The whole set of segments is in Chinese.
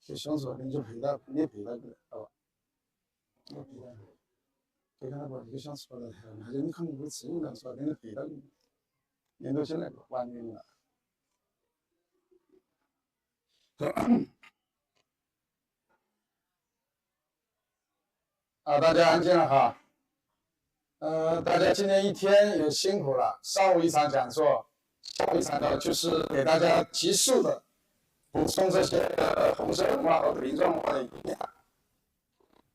就想说你就陪他，你陪他个，好吧？我陪他，陪他把这个想说的，还是你看我吃你了，说跟你陪他个，年头现在晚年了。啊，大家安静了哈。大家今天一天也辛苦了。上午一场讲座，下午一场呢就是给大家急速的补充这些红色文化和林状文化的营养。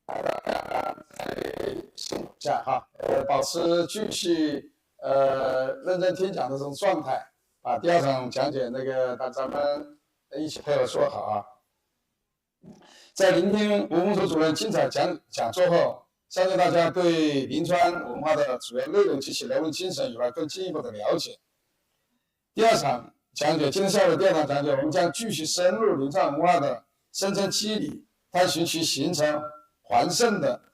大家辛苦一下哈，保持继续认真听讲的这种状态。把第二场讲解那个咱们一起配合说好啊。在聆听吴孟洲主任精彩讲座后，相信大家对临川文化的主要内容及其人文精神有了更进一步的了解。第二场讲解，今天下午的第二场讲解，我们将继续深入临川文化的深层机理，探寻其形成环胜的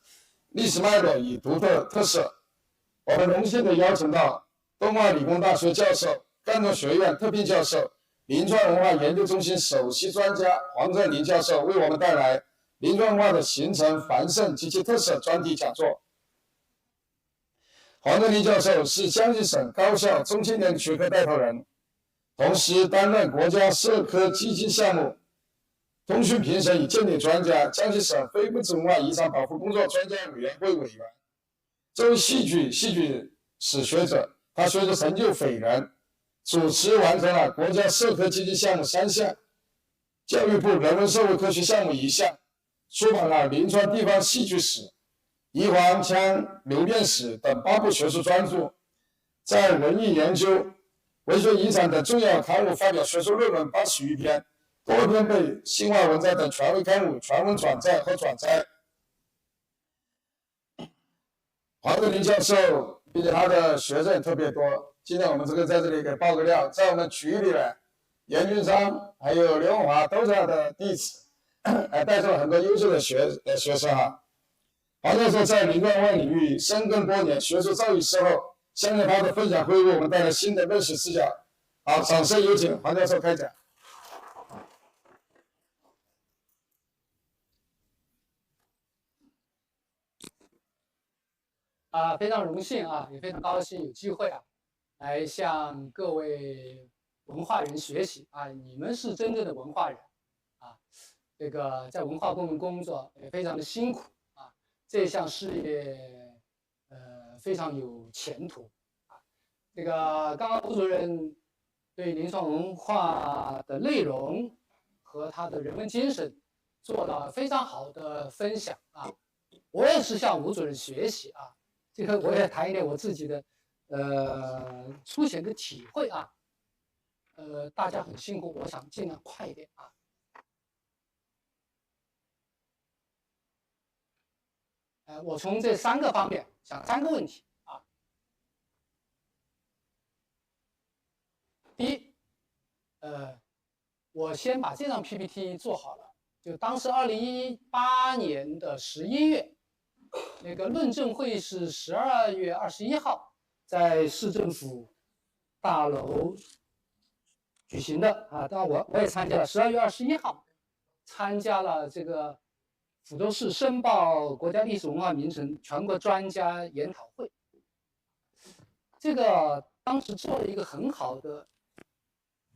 历史脉络与独特特色。我们荣幸地邀请到东华理工大学教授、赣州学院特聘教授、临川文化研究中心首席专家黄振林教授为我们带来临川文化的形成、繁盛及其特色专题讲座。黄振林教授是江西省高校中青年学科带头人，同时担任国家社科基金项目通讯评审与鉴定专家、江西省非物质文化遗产保护工作专家委员会委员。作为戏剧史学者，他随着成就斐然，主持完成了国家社科基金项目3项、教育部人文社会科学项目1项，出版了《临川地方戏剧史》、《宜黄腔流变史》等8部学术专著，在文艺研究、文学遗产等重要刊物发表学术论文80余篇，多篇被新华文摘等权威刊物全文转载和转载。黄振林教授，并且他的学生也特别多。今天我们在这里给爆个料，在我们局里呢，严俊章还有刘永华都是他的弟子，带出了很多优秀的学生哈。黄教授在临川文化领域深耕多年，学术造诣深厚，相信他的分享会为我们带来新的认识视角。好，掌声有请黄教授开讲。非常荣幸啊，也非常高兴有机会啊，来向各位文化人学习啊，你们是真正的文化人啊，这个在文化部门工作也非常的辛苦啊，这项事业非常有前途啊。这个刚刚吴主任对临川文化的内容和他的人文精神做了非常好的分享啊，我也是向吴主任学习啊。这个我也谈一点我自己的粗浅的体会啊，大家很辛苦，我想尽量快一点啊。我从这3个方面想3个问题啊。第一，我先把这张 PPT 做好了，就当时2018年的11月。那个论证会是12月21号在市政府大楼举行的啊，当然我也参加了。12月21号参加了这个抚州市申报国家历史文化名城全国专家研讨会。这个当时做了一个很好的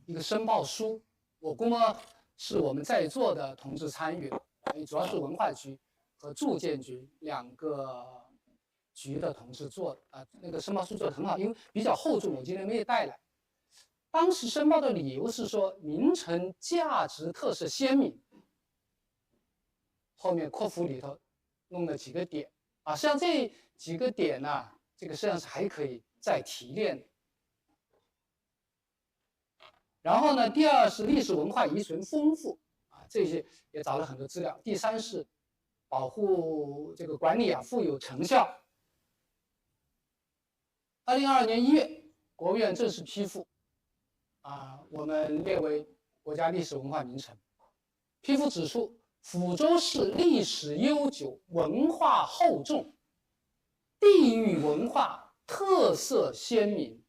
一个申报书，我估摸是我们在座的同志参与的，主要是文化局和住建局2个局的同志做的啊，那个申报书做的很好，因为比较厚重，我今天没有带来。当时申报的理由是说名城价值特色鲜明，后面括弧里头弄了几个点啊，实际上这几个点呢，这个实际上是还可以再提炼的。然后呢，第2是历史文化遗存丰富啊，这些也找了很多资料。第3是保护这个管理啊富有成效。2022年1月，国务院正式批复，我们列为国家历史文化名城。批复指出，抚州市历史悠久，文化厚重，地域文化特色鲜明，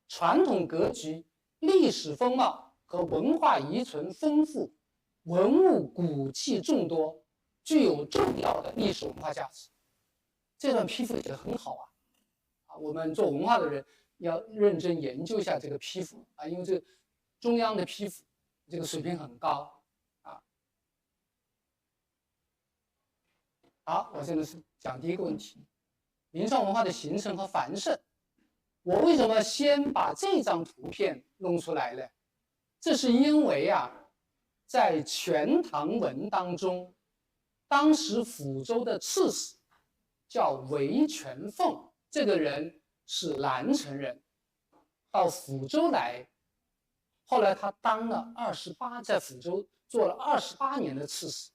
传统格局、历史风貌和文化遗存丰富，文物古迹众多，具有重要的历史文化价值。这段批复写得很好我们做文化的人要认真研究一下这个批复因为这个中央的批复这个水平很高好，我现在是讲第一个问题，临床文化的形成和繁盛。我为什么先把这张图片弄出来呢？这是因为在《全唐文》当中，当时抚州的刺史叫韦全凤，这个人是南城人，到抚州来，后来他当了在抚州做了28年的刺史。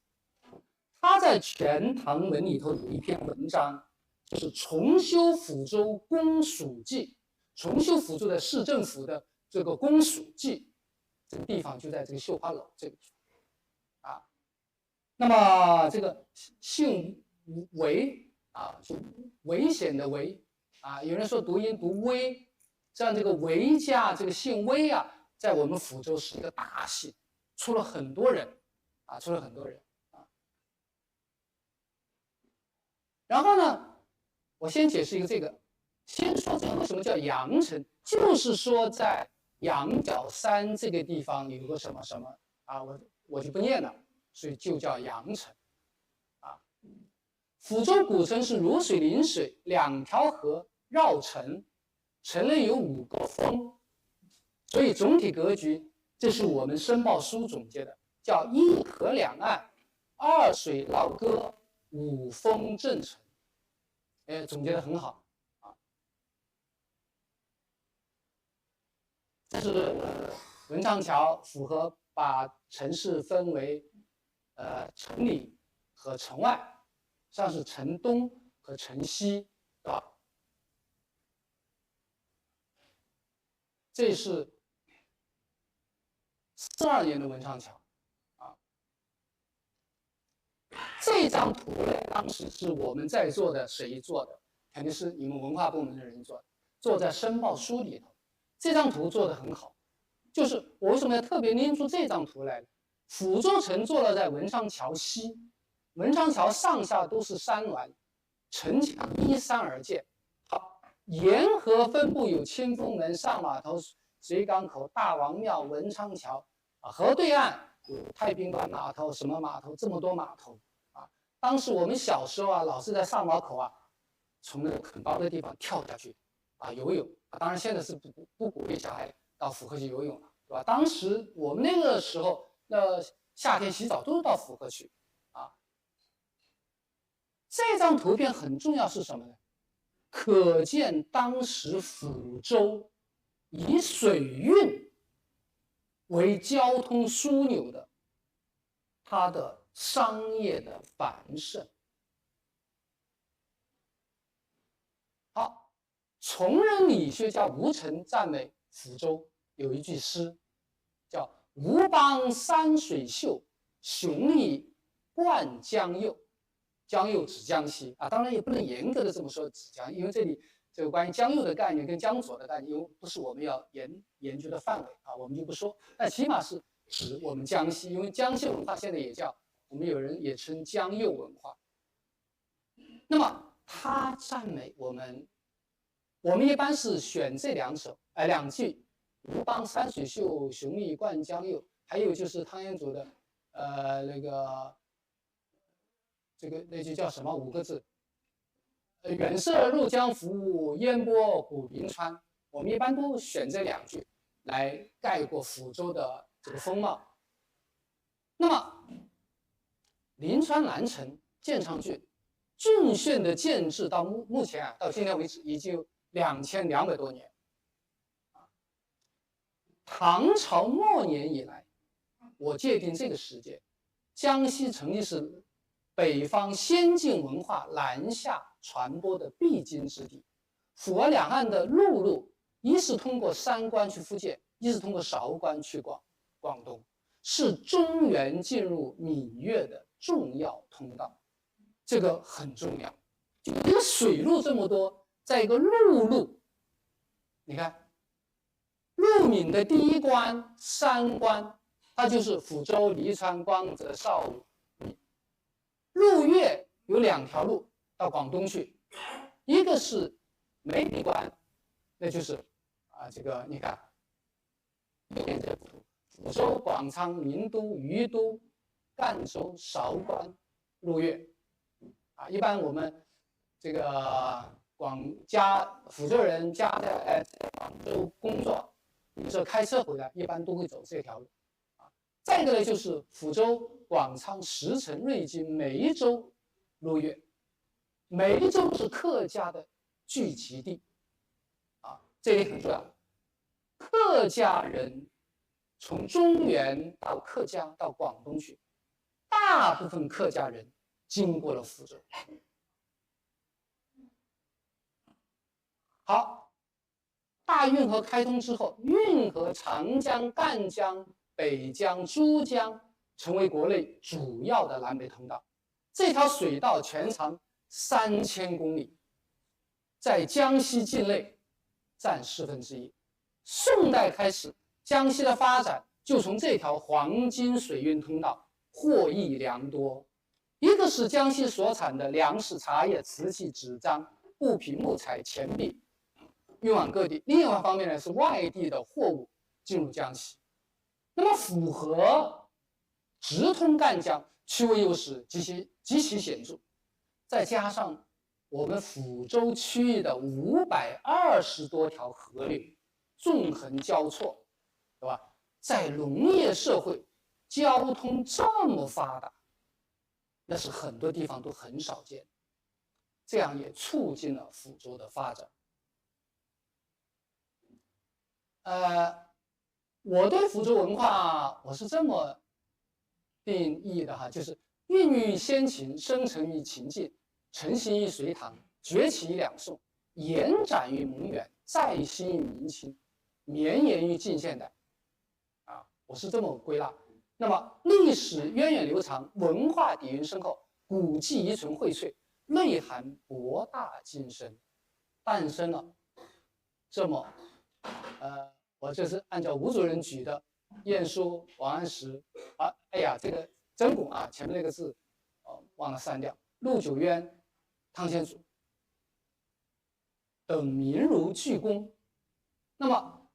他在《全唐文》里头有一篇文章，就是重修抚州公署记，重修抚州的市政府的这个公署记，这个地方就在这个绣花楼这个地方那么这个姓韦就危险的危有人说读音读危，像这个韦家这个姓韦在我们抚州是一个大姓，出了很多人然后呢，我先解释一个这个，先说这个为什么叫阳城，就是说在羊角山这个地方有个什么什么我就不念了，所以就叫阳城抚州古城是如水临水，2条河绕城，城内有5个峰，所以总体格局，这是我们申报书总结的，叫1河2岸，2水绕歌，5峰正城。总结得很好这是文昌桥符合把城市分为城里和城外，像是城东和城西这是42年的文昌桥这张图呢，当时是我们在座的谁做的？肯定是你们文化部门的人做的，做在申报书里头。这张图做得很好，就是我为什么要特别拎出这张图来呢？抚州城坐落在文昌桥西，文昌桥上下都是山峦，城墙依山而建。好，沿河分布有清风门、上码头、水港口、大王庙、文昌桥河对岸有太平馆码头，什么码头，这么多码头。当时我们小时候老是在上码口从那个很高的地方跳下去游泳当然现在是不鼓励小孩到府河去游泳了，对吧？当时我们那个时候夏天洗澡都是到府河去这张图片很重要是什么呢？可见当时抚州以水运为交通枢纽的它的商业的繁盛。好，崇仁理学家吴澄赞美抚州有一句诗，叫“吴邦山水秀，雄异贯江右”。江右指江西当然也不能严格的这么说指江，因为这里这个关于江右的概念跟江左的概念，因为不是我们要研究的范围我们就不说，但起码是指我们江西，因为江西文化现在也叫。我们有人也称江右文化。那么他赞美我们一般是选这2句，吴邦山水秀，雄异贯江右，还有就是汤显祖的那句叫什么5个字？远涉入江浮，烟波古平川。我们一般都选这2句来概括抚州的这个风貌。那么临川南城建昌郡郡县的建制到目前到今天为止已经有2200多年。唐朝末年以来，我界定这个时间，江西曾经是北方先进文化南下传播的必经之地。抚俄两岸的陆路，一是通过三关去福建，一是通过韶关去广东，是中原进入闽粤的重要通道。这个很重要。就一个水路这么多，在一个陆路，你看，陆闽的第一关、三关，它就是抚州、黎川、光泽、邵武。路越有2条路到广东去，一个是梅里关，那就是这个你看，抚州、广昌、名都、于都、赣州、韶关、路越。一般我们这个抚州人家在广州工作，有时候开车回来，一般都会走这条路。再一个呢，就是抚州、广昌、石城、瑞金、梅州、路越。梅州是客家的聚集地，这里很重要。客家人从中原到客家到广东去，大部分客家人经过了抚州。好，大运河开通之后，运河长江、赣江、北江、珠江成为国内主要的南北通道。这条水道全长3000公里，在江西境内占1/4。宋代开始，江西的发展就从这条黄金水运通道获益良多。一个是江西所产的粮食、茶叶、瓷器、纸张、布匹、木材、钱币运往各地，另一方面呢是外地的货物进入江西。那么府河直通赣江，区位优势极其显著，再加上我们抚州区域的520多条河流纵横交错，对吧？在农业社会，交通这么发达，那是很多地方都很少见，这样也促进了抚州的发展。我对抚州文化我是这么定义的哈，就是孕育先秦，生成于秦晋，成型于隋唐，崛起于两宋，延展于蒙元，再兴于明清，绵延于近现代。我是这么归纳。那么历史源远流长，文化底蕴深厚，古迹遗存荟萃，内涵博大精深，诞生了这么我这是按照吴主任举的晏殊、王安石哎呀，这个曾巩前面那个字忘了删掉，陆九渊、汤显祖等名儒巨公。那么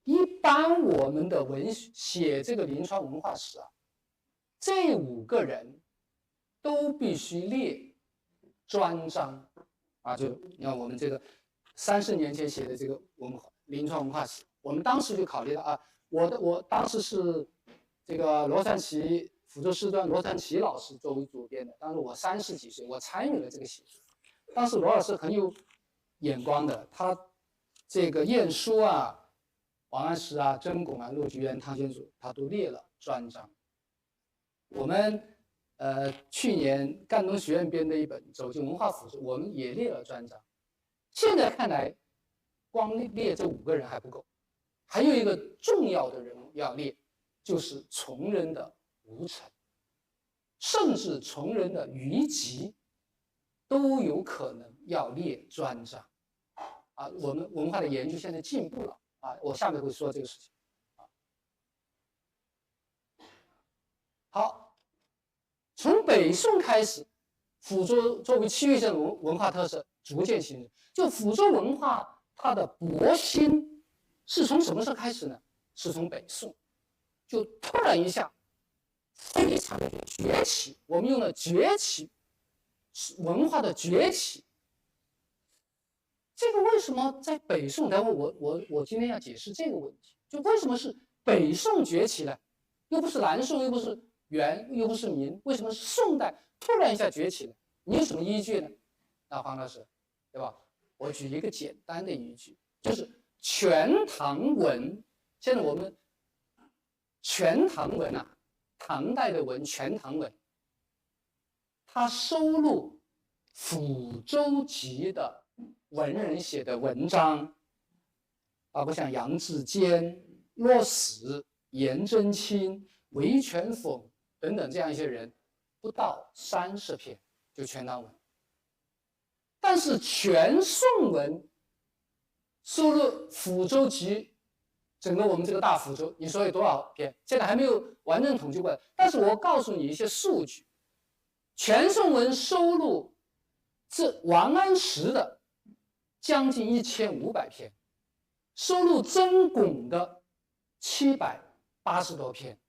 一般我们的写这个临床文化史这5个人都必须列专章就你看我们这个30年前写的这个临床文化史，我们当时就考虑到我当时是这个抚州师专罗传奇老师作为主编的，当时我30几岁，我参与了这个写作。当时罗老师很有眼光的，他这个晏殊王安石曾巩陆九渊、汤显祖，他都列了专章。我们去年赣东学院编的一本《走进文化腐蚀》，我们也列了专章。现在看来，光列这5个人还不够，还有一个重要的人物要列，就是崇祯的吴承，甚至崇祯的余吉都有可能要列专章。我们文化的研究现在进步了我下面会说这个事情。好，从北宋开始，抚州作为区域性的文化特色逐渐形成。就抚州文化它的勃兴是从什么时候开始呢？是从北宋，就突然一下非常的崛起。我们用了崛起，文化的崛起。这个为什么在北宋？待会我今天要解释这个问题，就为什么是北宋崛起呢？又不是南宋，又不是元，又不是明，为什么是宋代突然一下崛起呢？你有什么依据呢？黄老师，对吧？我举一个简单的依据，就是《全唐文》。现在我们《全唐文》唐代的文，《全唐文》，它收录抚州籍的文人写的文章，包括像杨志坚、骆史、颜真卿、韦全讽等等这样一些人，不到30篇，就《全唐文》。但是全宋文收录抚州籍整个我们这个大福州，你说有多少篇？现在还没有完整统计过来。但是我告诉你一些数据，全宋文收录这王安石的将近1500篇，收录曾巩的780多篇，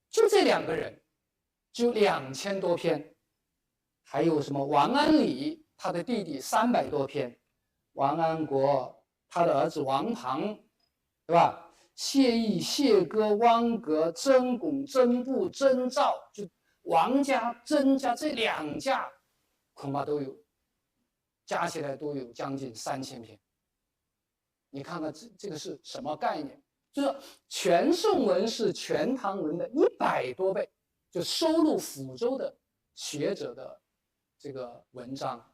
就这2个人就2000多篇，还有什么王安礼他的弟弟300多篇，王安国他的儿子王庞，对吧？谢毅、谢戈、汪格、曾巩、曾布、曾兆，就王家、曾家这2家，恐怕都有，加起来都有将近3000篇。你看看这个是什么概念？就是全宋文是全唐文的100多倍，就收录抚州的学者的这个文章。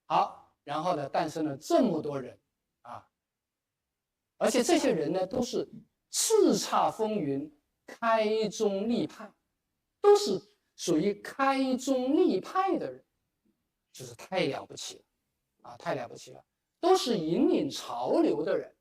好，然后呢，诞生了这么多人啊，而且这些人呢，都是叱咤风云、开宗立派，都是属于开宗立派的人，就是太了不起了啊，太了不起了，都是引领潮流的人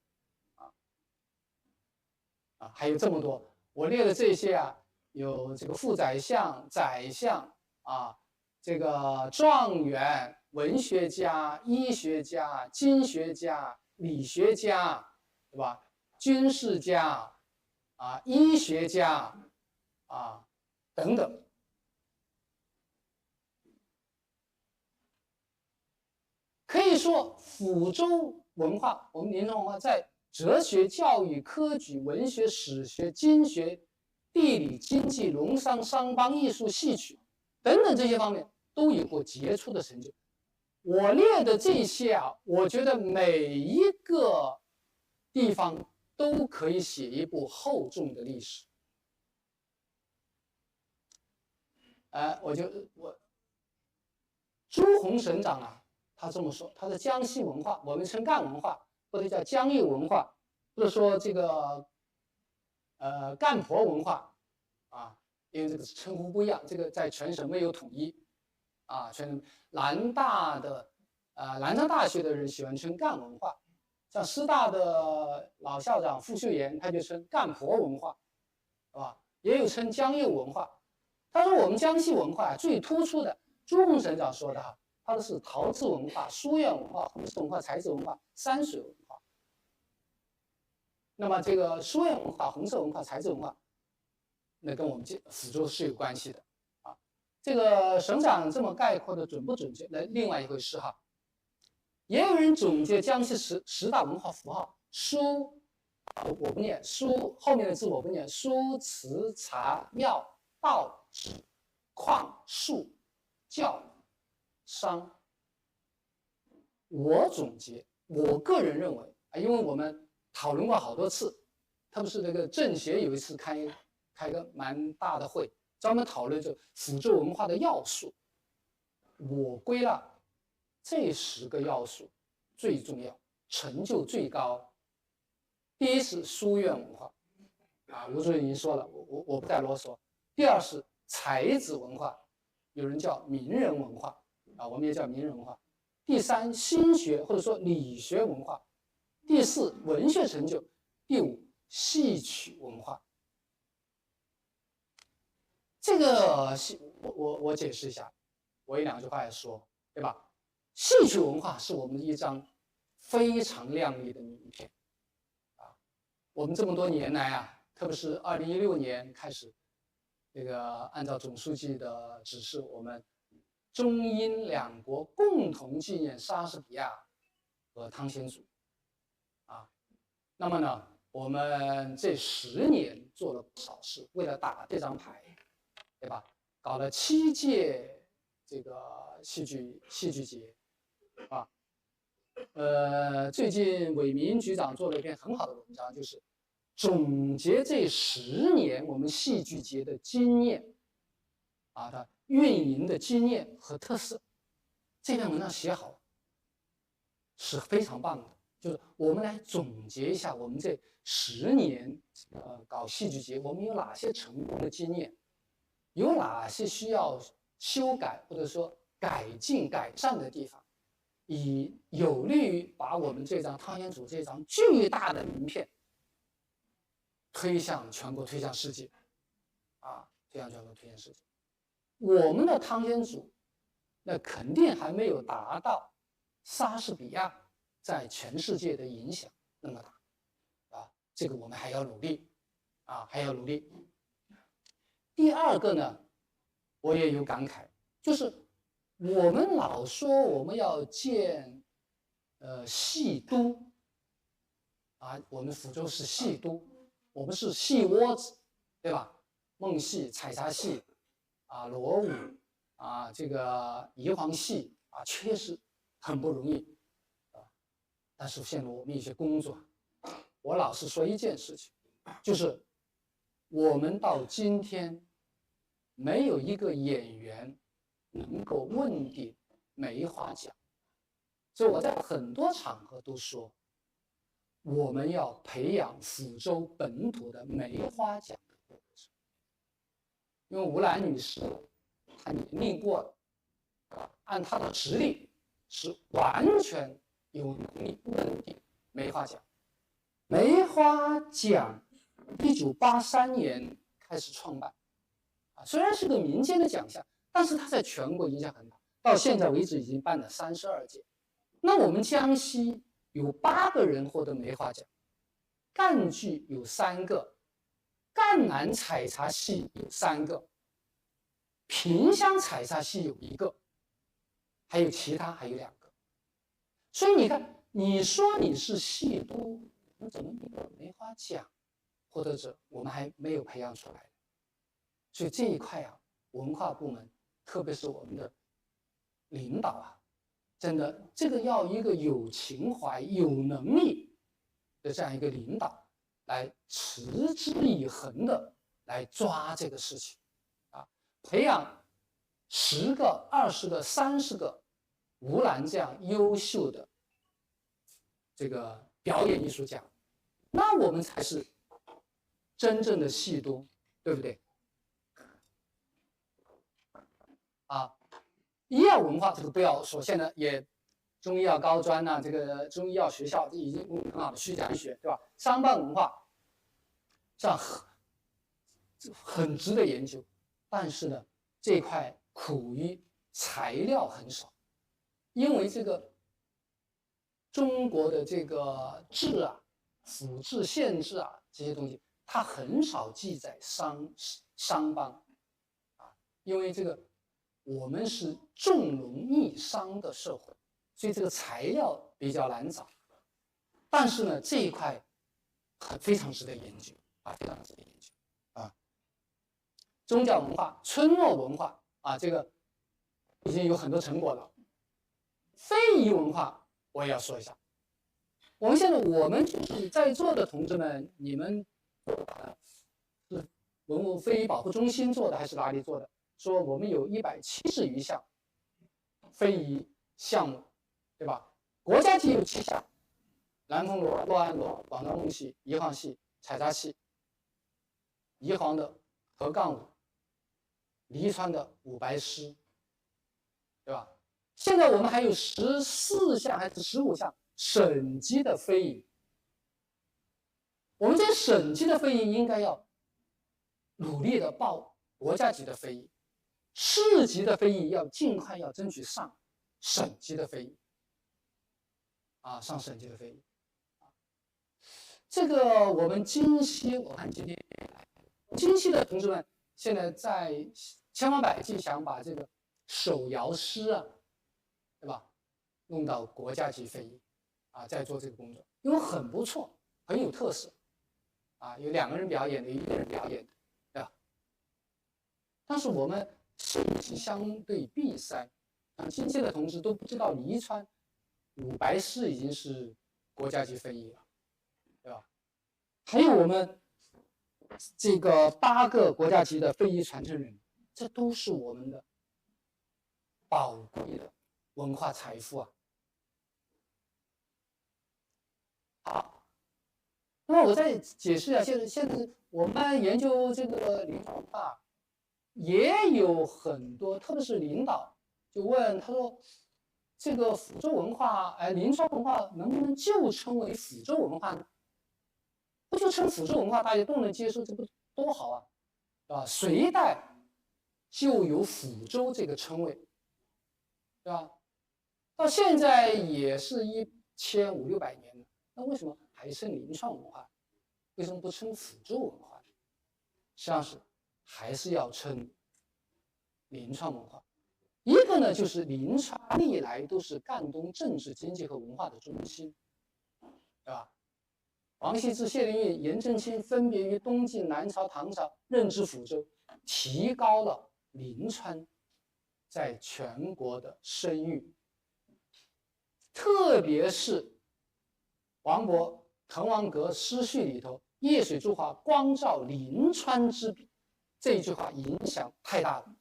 啊，还有这么多，我列的这些啊，有这个副宰相、宰相啊，这个状元、文学家、医学家、经学家、理学家，对吧？军事家啊，医学家啊等等。可以说，抚州文化，我们临床文化在哲学、教育、科举、文学、史学、经学、地理、经济、农商、商邦、艺术、戏曲等等这些方面都有过杰出的成就。我列的这些啊，我觉得每一个地方都可以写一部厚重的历史。朱洪省长啊，他这么说，他的江西文化，我们称赣文化，或者叫江右文化，或者说这个赣婆文化啊，因为这个称呼不一样，这个在全省没有统一啊。全省南昌大学的人喜欢称赣文化，像师大的老校长傅秀妍他就称赣婆文化，是吧？也有称江右文化。他说我们江西文化最突出的，朱洪省长说的哈，他的是陶瓷文化、书院文化、红色文化、材质文化、山水文化。那么这个书院文化、红色文化、材质文化，那跟我们抚州是有关系的啊。这个省长这么概括的准不准确，那另外一回事哈。也有人总结江西十大文化符号，书，我不念书，后面的字我不念，书、瓷、茶、药、道、纸、矿、术、教、商。我总结，我个人认为啊，因为我们讨论过好多次，特别是这个政协有一次开个蛮大的会，专门讨论这抚州文化的要素。我归纳这10个要素最重要，成就最高。第一是书院文化，啊，吴主任已经说了，我不再啰嗦。第二是才子文化，有人叫名人文化，啊，我们也叫名人文化。第三，心学或者说理学文化。第四，文学成就。第五，戏曲文化。这个我解释一下，我有2句话来说，对吧？戏曲文化是我们的一张非常亮丽的名片啊！我们这么多年来啊，特别是2016年开始，这个按照总书记的指示，我们中英2国共同纪念莎士比亚和汤显祖啊。那么呢，我们这10年做了不少事，为了打这张牌，对吧？搞了7届这个戏剧节啊。最近韦明局长做了一篇很好的文章，就是总结这10年我们戏剧节的经验啊，它运营的经验和特色。这篇文章写好是非常棒的，就是我们来总结一下我们这10年搞戏剧节，我们有哪些成功的经验，有哪些需要修改或者说改进改善的地方。有利于把我们这张汤显祖这张巨大的名片推向全国，推向世界，推向全国，推向世界。我们的汤显祖，那肯定还没有达到莎士比亚在全世界的影响那么大，这个我们还要努力，还要努力。第二个呢，我也有感慨，就是我们老说我们要建戏都，我们福州是戏都，我们是戏窝子，对吧？孟戏、采茶戏，罗舞，这个岐黄戏，确实很不容易，但是陷入我们一些工作，我老是说一件事情，就是我们到今天没有一个演员能够问鼎梅花奖，所以我在很多场合都说，我们要培养福州本土的梅花奖的播报者，因为吴兰女士她年龄过了，按她的实力是完全有能力问鼎梅花奖。梅花奖1983年开始创办，虽然是个民间的奖项，但是它在全国影响很大，到现在为止已经办了32届。那我们江西有8个人获得梅花奖，赣剧有3个，赣南采茶戏有3个，萍乡采茶戏有1个，还有其他还有2个。所以你看，你说你是戏都，你怎么一个梅花奖获得者我们还没有培养出来？所以这一块文化部门，特别是我们的领导真的这个要一个有情怀、有能力的这样一个领导来持之以恒的来抓这个事情，培养10个、20个、30个吴兰这样优秀的这个表演艺术家，那我们才是真正的戏都，对不对？医药文化这个不要说，现在也中医药高专这个中医药学校已经很好的虚讲医学，对吧？商办文化这样很值得研究，但是呢，这块苦于材料很少，因为这个中国的这个制府制、县制这些东西，它很少记载商帮，因为这个我们是重农抑商的社会，所以这个材料比较难找。但是呢，这一块非常值得研究，非常值得研究宗教文化、村落文化这个已经有很多成果了。非遗文化我也要说一下。我们就是在座的同志们，你们是文物非遗保护中心做的还是哪里做的？说我们有170余项非遗项目，对吧？国家级有7项：南丰锣、洛安锣、广东孟戏、岐黄戏、采茶戏、岐黄的河杠舞、黎川的舞白狮，对吧？现在我们还有14项还是15项省级的非遗。我们这些省级的非遗应该要努力的报国家级的非遗，市级的非遗要尽快要争取上省级的非遗，上省级的非遗。这个我们京西，我看今天京西的同志们现在在千方百计想把这个手摇诗对吧，弄到国家级非遗在做这个工作，因为很不错，很有特色有2个人表演的，1个人表演的，对吧？但是我们信息相对闭塞，京西的同志都不知道黎川舞白狮已经是国家级非遗了，对吧？还有我们这个8个国家级的非遗传承人，这都是我们的宝贵的文化财富好，那么我再解释一下，现在我们研究这个临床文化，也有很多，特别是领导就问他说，这个抚州文化，临川文化能不能就称为抚州文化呢？不就称抚州文化，大家都能接受，这不多好啊，对吧？隋代就有抚州这个称谓，对吧？到现在也是1500-1600年了，那为什么还称临川文化？为什么不称抚州文化呢？实际上是还是要称临川文化。一个呢，就是临川历来都是赣东政治、经济和文化的中心，对吧？王羲之、谢灵运、颜真卿分别于东晋、南朝、唐朝任职抚州，提高了临川在全国的声誉。特别是王勃《滕王阁诗序》里头“夜水诸华，光照临川之笔”这一句话影响太大了。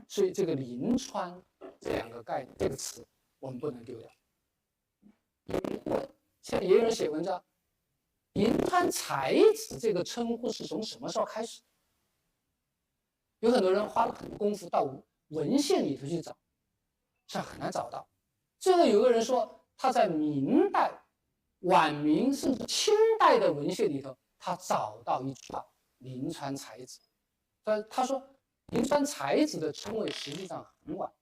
所以这个临川这两个概念，这个词我们不能丢掉。现在也有人写文章，临川才子这个称呼是从什么时候开始？有很多人花了很多功夫到文献里头去找，实际上很难找到。最后有个人说，他在明代、晚明甚至清代的文献里头，他找到一句话：临川才子。他说。临川才子的称谓实际上很晚，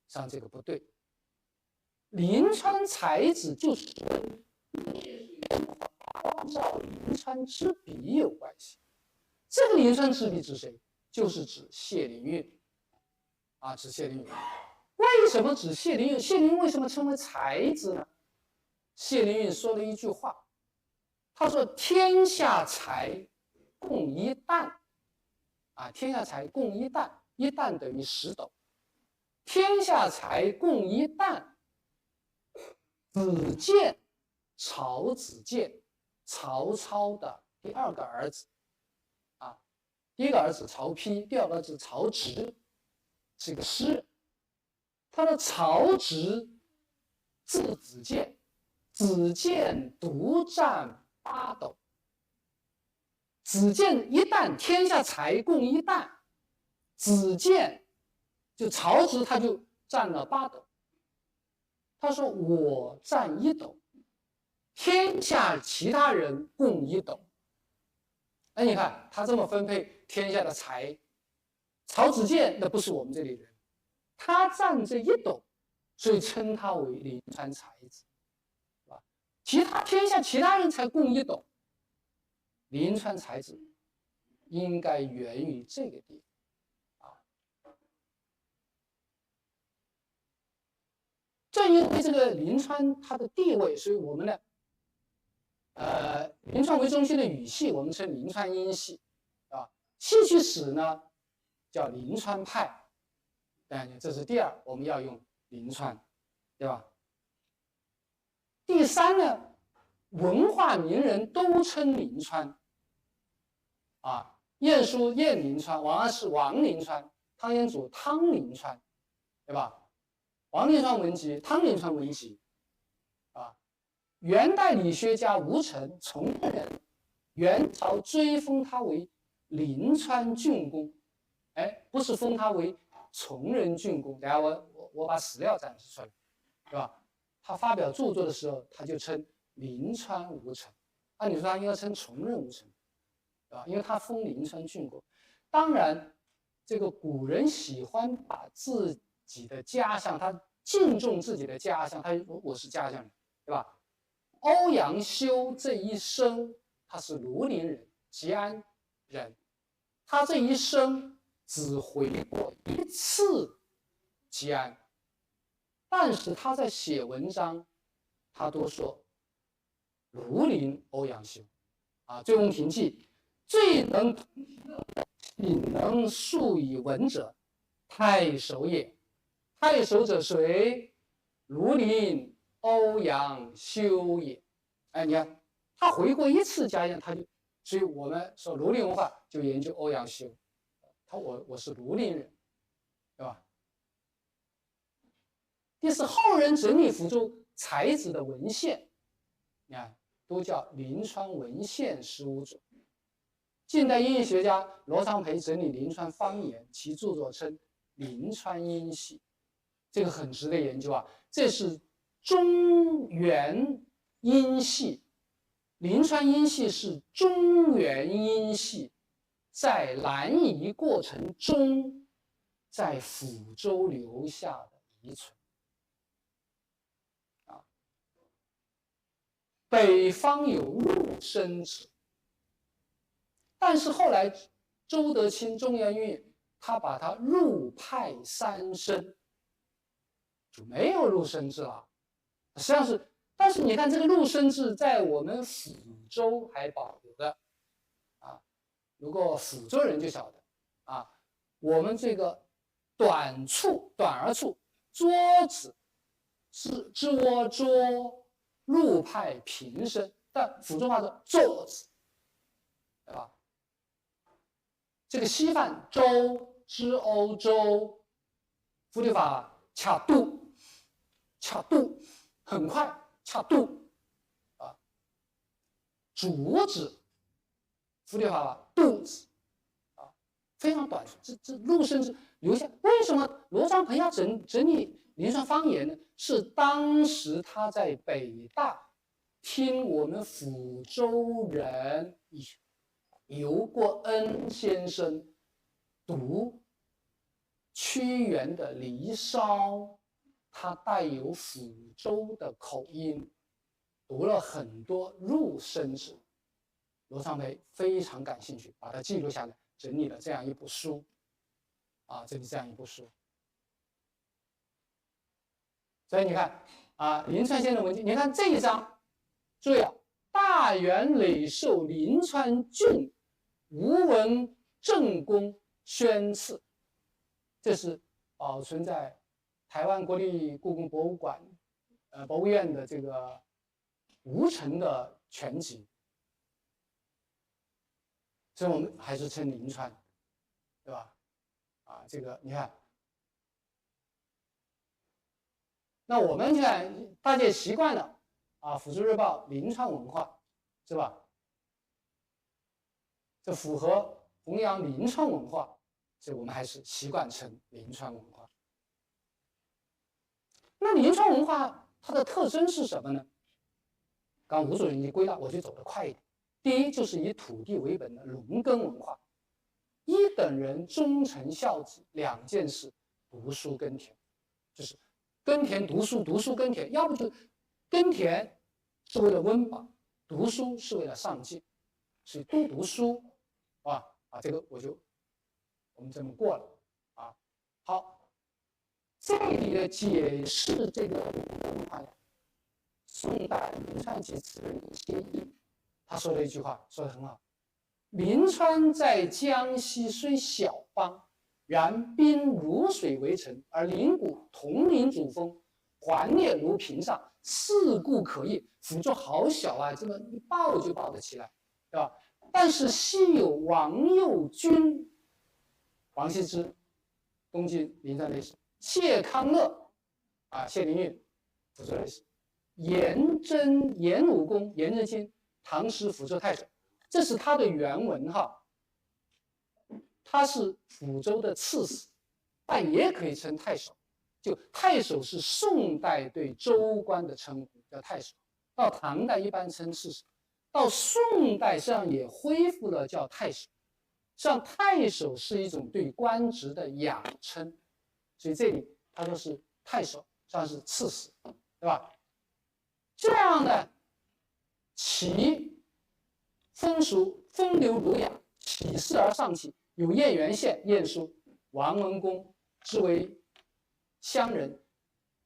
实际上这个不对。临川才子就是跟光照临川之笔有关系。这个临川之笔指谁？就是指谢灵运啊，指谢灵运。为什么指谢灵运？谢灵运为什么称为才子呢？谢灵运说了一句话，他说：“天下才共一担。”啊，天下才共一担，一担等于10斗。天下才共一担，子建，曹子建，曹操的第2个儿子，啊，第一个儿子曹丕，第2个儿子曹植，是一个诗人。他说曹植字子建，子建独占8斗。子建一担，天下才共一担。子建就曹植，他就占了8斗。他说：“我占1斗，天下其他人共1斗。”那你看他这么分配天下的才，曹子建那不是我们这里人，他占这1斗，所以称他为临川才子，是吧？天下其他人才共1斗。临川才子应该源于这个地方啊。正因为这个临川它的地位，所以我们呢，临川为中心的语系我们称临川音系，啊，戏曲史呢叫临川派，这是第2，我们要用临川，对吧？第3呢，文化名人都称临川。啊，晏殊晏临川，王安石王临川，汤显祖汤临川，对吧？王临川文集，汤临川文集，啊，元代理学家吴澄，崇仁人，元朝追封他为临川郡公，不是封他为崇仁郡公。等下我把史料展示出来，对吧？他发表著作的时候，他就称临川吴澄，按理说他应该称崇仁吴澄。因为他封临川郡公。当然，这个古人喜欢把自己的家乡，他敬重自己的家乡，我是家乡人，对吧？欧阳修这一生他是庐陵人，吉安人，他这一生只回过1次吉安，但是他在写文章，他都说庐陵欧阳修啊，《醉翁亭记》。最能岂能述以文者，太守也。太守者谁？庐陵欧阳修也。你看他回过1次家乡，所以我们说庐陵文化就研究欧阳修。我是庐陵人，对吧？第4，后人整理抚州才子的文献，你看都叫临川文献15种。近代音乐学家罗昌培整理临川方言，其著作称《临川音系》，这个很值得研究啊。这是中原音系，临川音系是中原音系在南移过程中在抚州留下的遗存。北方有陆声者，但是后来周德清中原韵他把它入派三声，就没有陆声制了。实际上是，但是你看这个陆声制在我们抚州还保留的啊，如果抚州人就晓得啊，我们这个短而处，桌子之窝桌。陆派平声，但抚州话的桌子，对吧？这个稀饭粥之欧粥，福利法恰度，很快恰度啊。竹子，福利法肚子啊，非常短。这陆声是留下。为什么罗章鹏要整理临川方言呢？是当时他在北大听我们抚州人尤国恩先生读屈原的《离骚》，他带有抚州的口音，读了很多入声字。罗昌培非常感兴趣，把它记录下来，整理了这样一部书。这里这样一部书。所以你看临川县的文件，你看这一章，注意大元累寿临川郡吴文正公宣赐，这是保存在台湾国立故宫博物馆博物院的这个吴城的全集，所以我们还是称临川，对吧？这个你看。那我们现在大家也习惯了抚州日报临川文化，是吧？这符合弘扬临川文化，所以我们还是习惯称临川文化。那临川文化它的特征是什么呢？刚吴主任已经归纳，我就走得快一点。第一，就是以土地为本的农耕文化，一等人忠诚孝子两件事，读书耕田，就是耕田读书，读书耕田，要不就耕田是为了温饱，读书是为了上进，所以多读书这个我们这么过了好，这里的解释这个文化宋代临川几词人一些意，他说了一句话，说得很好：临川在江西虽小邦。然滨如水为城，而邻谷同林主峰，环列如屏上，四顾可诣。抚州好小这么一抱就抱得起来，对吧？但是昔有王右军、王羲之，东晋临川内史；谢康乐谢灵运，抚州内史；颜武公、颜真卿，唐时抚州太守。这是他的原文他是抚州的刺史，但也可以称太守。就太守是宋代对州官的称呼，叫太守。到唐代一般称刺史，到宋代实际上也恢复了叫太守。实际上太守是一种对官职的仰称，所以这里他说是太守，实际上是刺史，对吧？这样的其风俗风流儒雅，起事而上气。有燕源县晏殊、王文公之为乡人，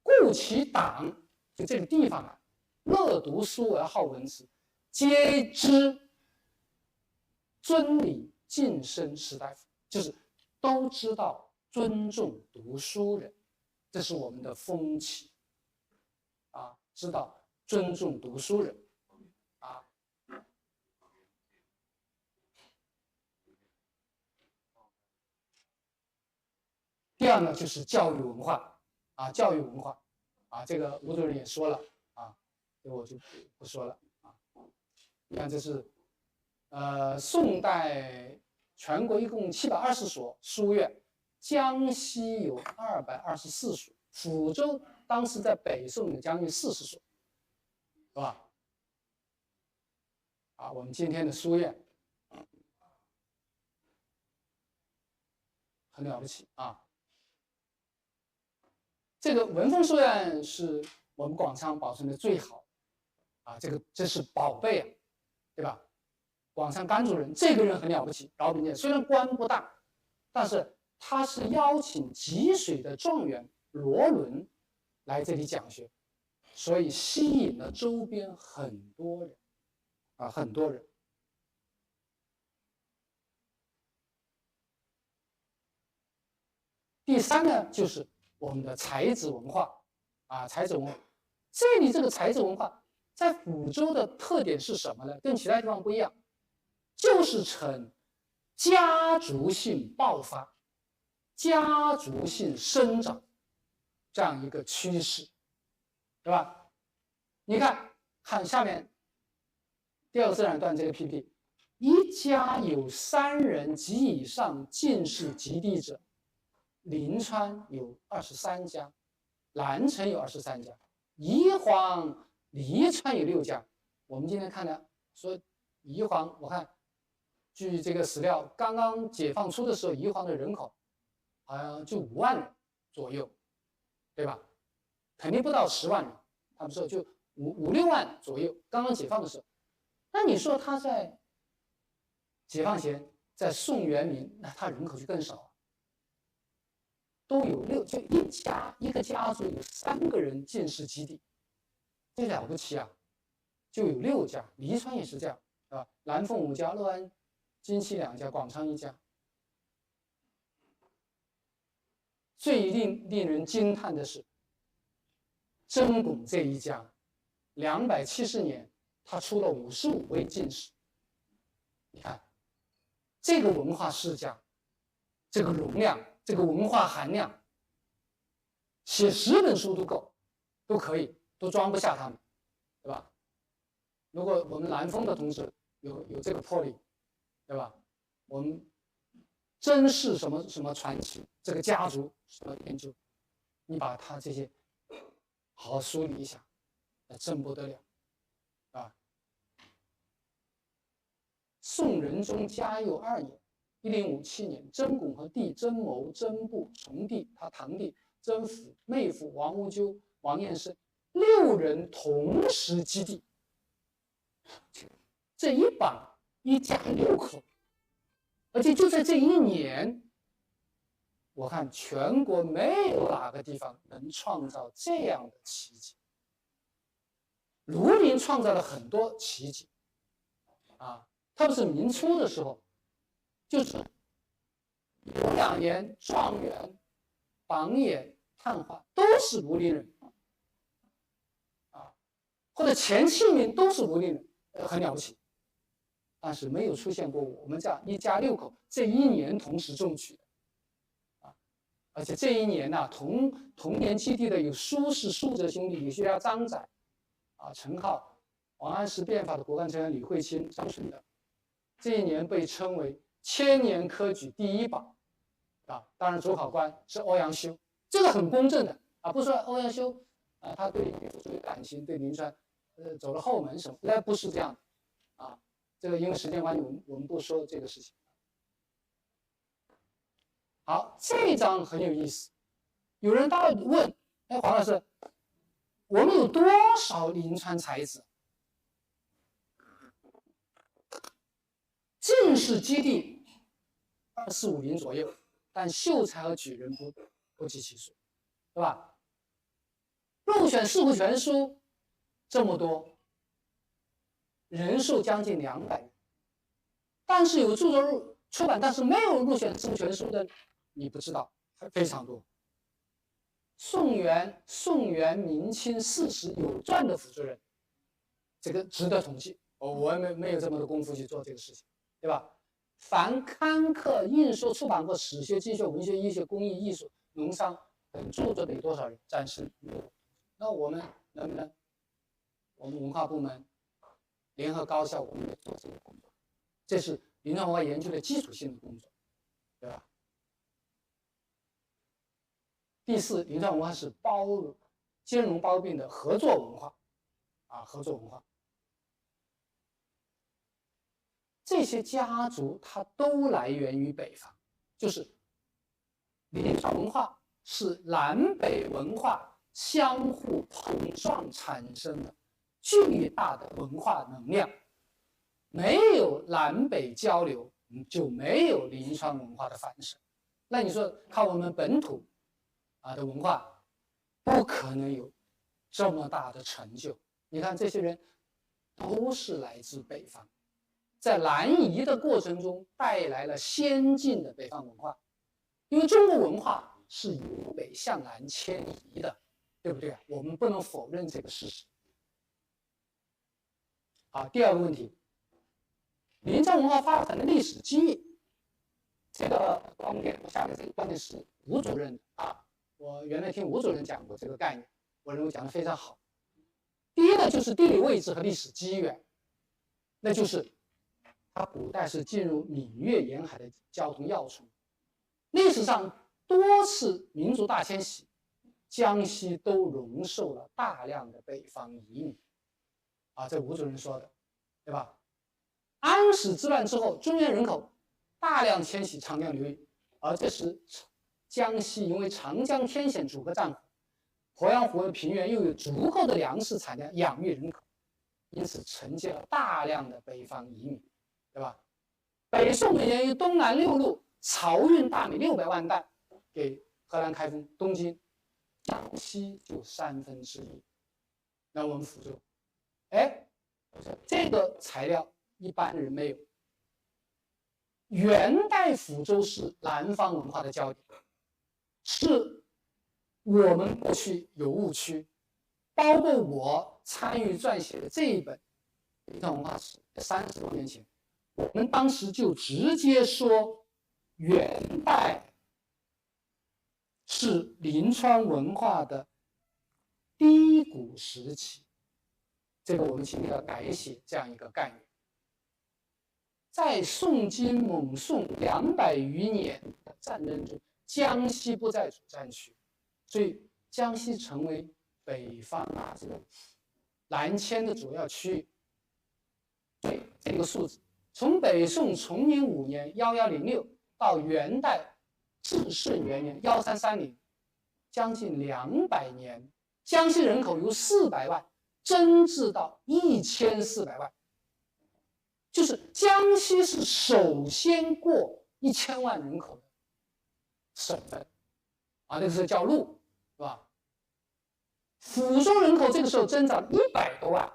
故其党就这个地方乐读书而好文辞，皆知尊礼敬身士大夫，就是都知道尊重读书人，这是我们的风气知道尊重读书人第二呢，就是教育文化教育文化这个吴主任也说了这个我就不说了你看，这是宋代全国一共720所书院，江西有224所，抚州当时在北宋有将近40所，是吧？啊，我们今天的书院很了不起啊。这个文峰书院是我们广昌保存的最好啊，这是宝贝啊，对吧？广昌甘主任这个人很了不起，饶秉建虽然官不大，但是他是邀请吉水的状元罗伦来这里讲学，所以吸引了周边很多人啊，很多人。第三呢，就是我们的才子文化啊，才子文化。这里这个才子文化在抚州的特点是什么呢？跟其他地方不一样，就是呈家族性爆发、家族性生长这样一个趋势，对吧？你看下面第二个自然段这个 PPT， 一家有3人及以上进士及第者，临川有23家，兰城有23家，宜黄、黎川有6家。我们今天看的说宜黄，我看据这个史料，刚刚解放初的时候，宜黄的人口好像就5万人左右，对吧？肯定不到10万人，他们说就5、6万左右。刚刚解放的时候，那你说他在解放前，在宋元明，那他人口就更少了，都有就一个家族有3个人进士及第，这了不起啊！就有6家，黎川也是这样，啊，南凤5家，乐安、金溪2家，广昌1家。最令人惊叹的是，曾巩这一家，270年他出了55位进士。你看，这个文化世家，这个容量，这个文化含量，写10本书都可以，都装不下他们，对吧？如果我们南丰的同志有这个魄力，对吧？我们真是什么传奇，这个家族什么研究，你把他这些好好梳理一下，那真不得了啊！宋仁宗嘉佑2年，1057年，曾巩和弟曾牟、曾布、从弟他堂弟曾辅、妹夫王无咎、王彦生6人同时击地。这一榜一家6口，而且就在这1年，我看全国没有哪个地方能创造这样的奇迹。庐陵创造了很多奇迹啊，特别是明初的时候，就是有2年状元、榜眼、探花都是庐陵人啊，或者前7名都是庐陵人，很了不起。但是没有出现过我们这样一家6口这1年同时中举的啊，而且这1年呢，同年击地的有苏轼、苏辙兄弟、理学家张载啊、陈浩、王安石变法的骨干成员李惠卿、张顺等。这1年被称为千年科举第1榜啊。当然，主考官是欧阳修，这个很公正的啊，不是说欧阳修啊，他对感情对临川走了后门什么，那不是这样的啊。这个因为时间关系，我们不说这个事情。好，这一章很有意思。有人大问：哎，黄老师，我们有多少临川才子？进士及第24、5名左右，但秀才和举人不计其数，对吧？入选四库全书这么多，人数将近200人，但是有著作出版，但是没有入选四库全书的，你不知道，还非常多。宋元、明清40有传的辅助人，这个值得统计。我没有这么多功夫去做这个事情，对吧？凡刊刻、印刷、出版过史学、经学、文学、医学、工艺、艺术、农商等著作的有多少人？暂时没有。那我们能不能？我们文化部门联合高校，我们也做这个工作，这是临川文化研究的基础性的工作，对吧？第4，临川文化是包容，兼容包并的合作文化啊，合作文化。这些家族它都来源于北方，就是临床文化是南北文化相互碰撞产生的巨大的文化能量。没有南北交流，就没有临床文化的繁盛。那你说靠我们本土的文化，不可能有这么大的成就。你看这些人都是来自北方，在南移的过程中带来了先进的北方文化，因为中国文化是由北向南迁移的，对不对？我们不能否认这个事实。好，第二个问题，临床文化发展的历史机遇，这个观点，下面这个观点是吴主任的我原来听吴主任讲过这个概念，我认为讲得非常好。第一个就是地理位置和历史机缘，那就是它古代是进入闽粤沿海的交通要冲，历史上多次民族大迁徙，江西都容受了大量的北方移民这吴主任说的，对吧？安史之乱之后，中原人口大量迁徙长江流域，而这时江西因为长江天险阻隔战火，鄱阳湖的平原又有足够的粮食产量养育人口，因此承接了大量的北方移民，对吧？北宋每年由东南六路漕运大米600万担给河南开封、东京，江西就1/3。那我们福州，这个材料一般人没有。元代福州是南方文化的焦点，是我们过去有误区，包括我参与撰写的这一本临床文化史，30多年前，我们当时就直接说元代是临床文化的低谷时期，这个我们今天要改写这样一个概念。在宋金猛宋200余年的战争中，江西不在主战区，所以江西成为北方这个南迁的主要区域。所以这个数字，从北宋崇宁5年1106到元代至顺元年1330，将近200年，江西人口由400万增至到1400万。就是江西是首先过1000万人口的省份那个时候叫路，是吧？抚州人口这个时候增长100多万，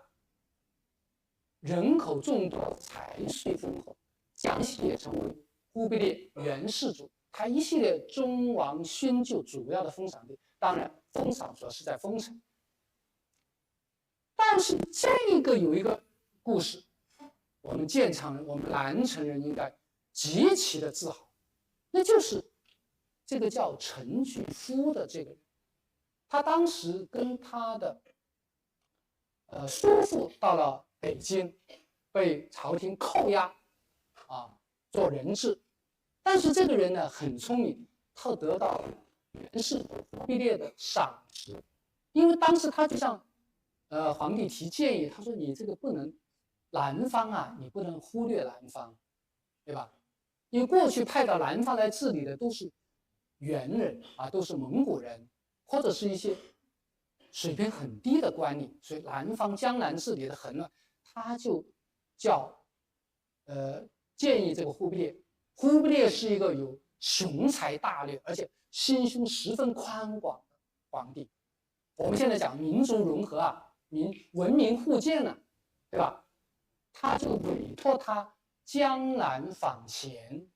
人口众多，财税丰厚，江西也成为忽必烈元世祖他一系列忠王勋旧主要的封赏地。当然，封赏主要是在封城，但是这个有一个故事。我们建昌人，我们南城人应该极其的自豪，那就是这个叫陈巨夫的这个人，他当时跟他的叔父到了北京，被朝廷扣押做人质，但是这个人呢很聪明，他得到了元世祖忽必烈的赏识，因为当时他就向皇帝提建议，他说你这个不能。南方你不能忽略南方，对吧？因为过去派到南方来治理的都是元人都是蒙古人，或者是一些水平很低的官吏，所以南方江南治理的很乱，他就建议这个忽必烈。忽必烈是一个有雄才大略，而且心胸十分宽广的皇帝。我们现在讲民族融合文明互鉴对吧？他就委托他江南访贤，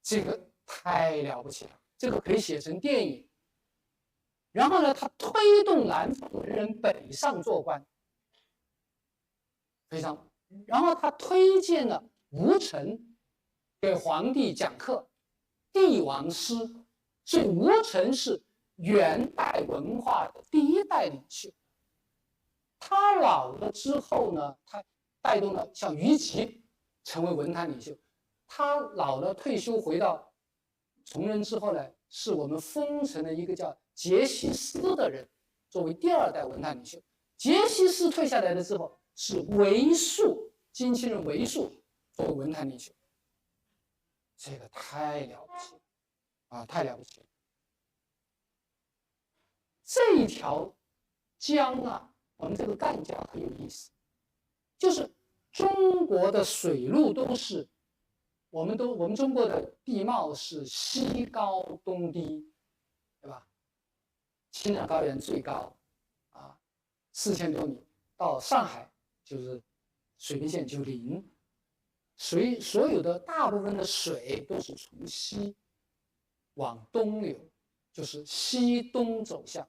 这个太了不起了，这个可以写成电影。然后呢，他推动南方文人北上做官，非常。然后他推荐了吴承给皇帝讲课，帝王师，所以吴承是元代文化的第一代领袖。他老了之后呢，他带动了像于吉成为文坛领袖，他老了退休回到从人之后呢，是我们丰城的一个叫杰西斯的人作为第2代文坛领袖。杰西斯退下来了之后，是为数金星人为数作为文坛领袖，这个太了不起啊，太了不起了！这一条江啊，我们这个赣江很有意思，就是中国的水路都是，我们中国的地貌是西高东低，对吧？青藏高原最高啊，4000多米，到上海就是水平线就0，所有的大部分的水都是从西往东流，就是西东走向。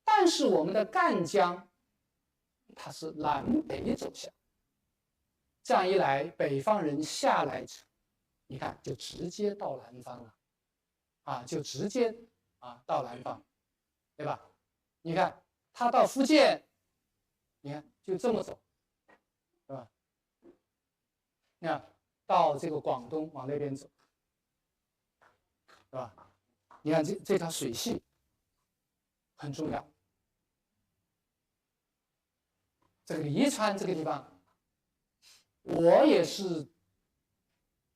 但是我们的赣江，它是南北走向。这样一来，北方人下来，你看就直接到南方了，啊，就直接到南方，对吧？你看他到福建，你看就这么走，对吧？你看到这个广东往那边走，对吧？你看这条水系很重要。这个黎川这个地方，我也是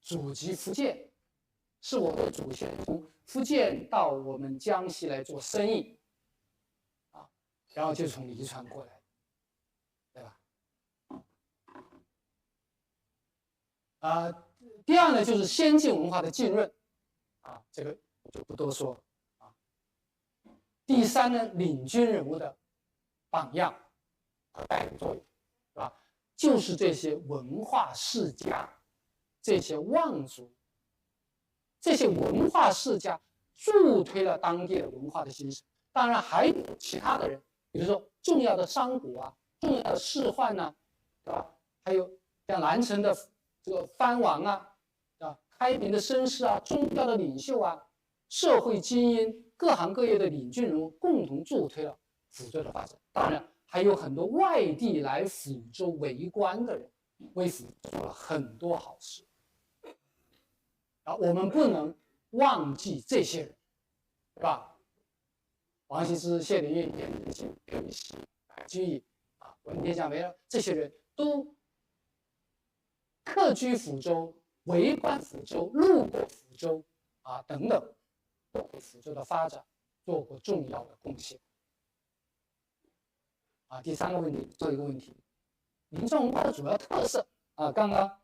祖籍福建，是我的祖先从福建到我们江西来做生意，然后就从黎川过来，对吧？第2呢就是先进文化的浸润，这个我就不多说啊。第3呢，领军人物的榜样和带领作用，是吧？就是这些文化世家，这些望族，这些文化世家助推了当地的文化的兴盛。当然还有其他的人，比如说重要的商贾重要的仕宦对吧？还有像南城的这个藩王开明的绅士宗教的领袖社会精英，各行各业的领军人物，共同助推了抚州的发展。当然还有很多外地来抚州为官的人，为抚州做了很多好事。我们不能忘记这些人，对吧？王羲之、谢灵运、颜真卿、刘禹锡、白居易文天祥、韦陟，这些人都客居抚州、为官抚州、路过抚州等等，都为抚州的发展做过重要的贡献。第3个问题，做一个问题，林川文化的主要特色刚刚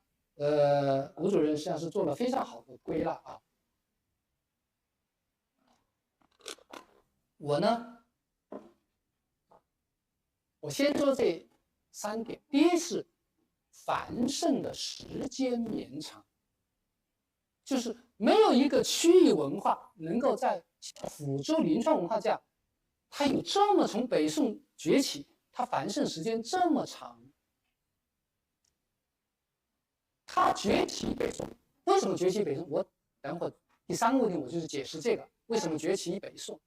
吴主任实际上是做了非常好的归纳我呢，我先说这3点。第一是繁盛的时间绵长，就是没有一个区域文化能够在抚州临川文化这样，它有这么从北宋崛起，它繁盛时间这么长。它崛起北宋，为什么崛起北宋？我等会儿第3个问题我就是解释这个为什么崛起北宋。